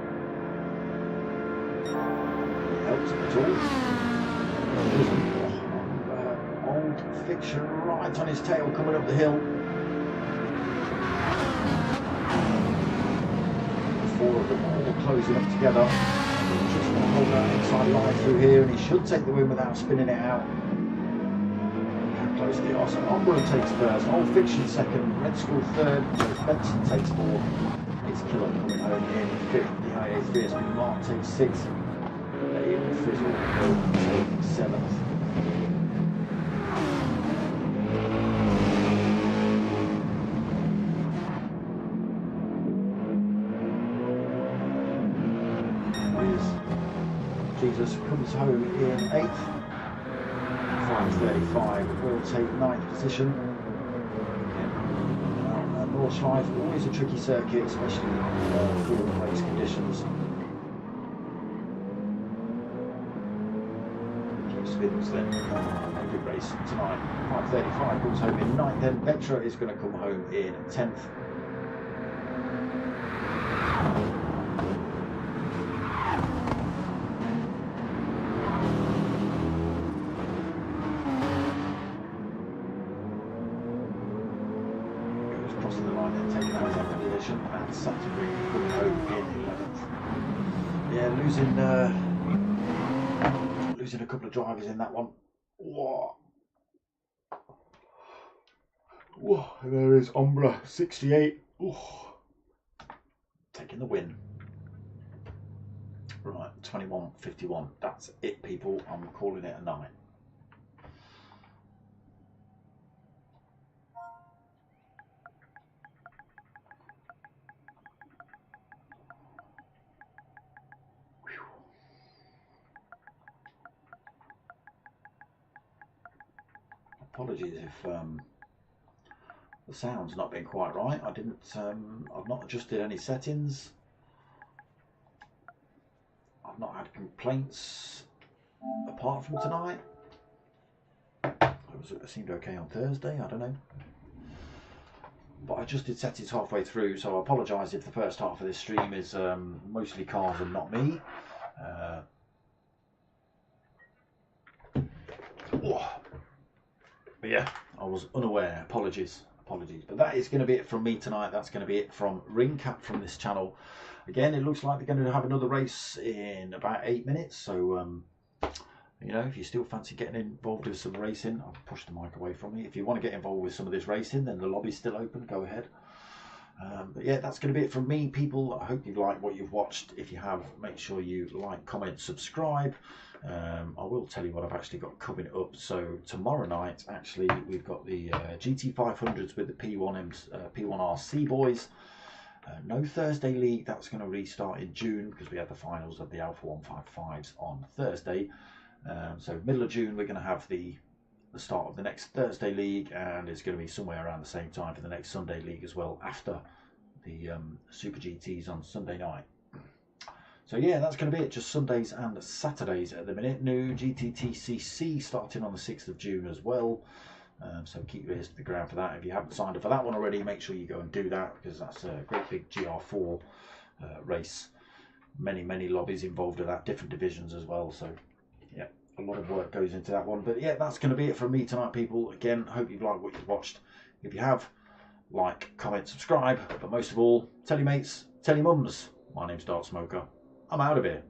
It helps him at all. Old Fiction right on his tail coming up the hill. 4 of them all closing up together. Just going to hold that inside line through here and he should take the win without spinning it out. Close the so Ombra takes first, Old Fiction second, Red School third, Joe Benson takes fourth, it's Killer coming home in fifth, the IA3 has been marked, takes sixth, David Fizzle will take seventh. Jesus comes home in 8th. 5:35 will take 9th position. Nordschleife, always a tricky circuit, especially during race conditions. Spins then, a good race tonight. 5:35 goes home in 9th, then Vetra is going to come home in 10th. Goes crossing the line then, taking out 2nd position, and Saturday coming home in 11th. Yeah, losing a couple of drivers in that one. Whoa. Whoa, there is Ombra 68. Ooh. Taking the win. Right, 21:51. That's it, people. I'm calling it a night. Apologies if the sound's not been quite right. I've not adjusted any settings. I've not had complaints apart from tonight. It seemed okay on Thursday, I don't know. But I adjusted settings halfway through, so I apologise if the first half of this stream is mostly cars and not me. But yeah, I was unaware. Apologies. But that is going to be it from me tonight. That's going to be it from Ring Cap from this channel. Again, it looks like they're going to have another race in about 8 minutes. So, you know, if you still fancy getting involved with some racing, I'll push the mic away from me. If you want to get involved with some of this racing, then the lobby's still open. Go ahead. But yeah, that's going to be it from me, people. I hope you've liked what you've watched. If you have, make sure you like, comment, subscribe. I will tell you what I've actually got coming up. So tomorrow night, actually, we've got the GT500s with the P1RC boys. No Thursday league. That's going to restart in June because we had the finals of the Alpha 155s on Thursday. So middle of June, we're going to have the start of the next Thursday league, and it's going to be somewhere around the same time for the next Sunday league as well, after the Super GTs on Sunday night. So yeah, that's going to be it. Just Sundays and Saturdays at the minute. New GTTCC starting on the 6th of June as well. So keep your ears to the ground for that. If you haven't signed up for that one already, make sure you go and do that, because that's a great big GR4 race. Many lobbies involved in that, different divisions as well. So yeah, a lot of work goes into that one. But yeah, that's going to be it from me tonight, people. Again, hope you've liked what you've watched. If you have, like, comment, subscribe. But most of all, tell your mates, tell your mums. My name's Dark Smoker. I'm out of here.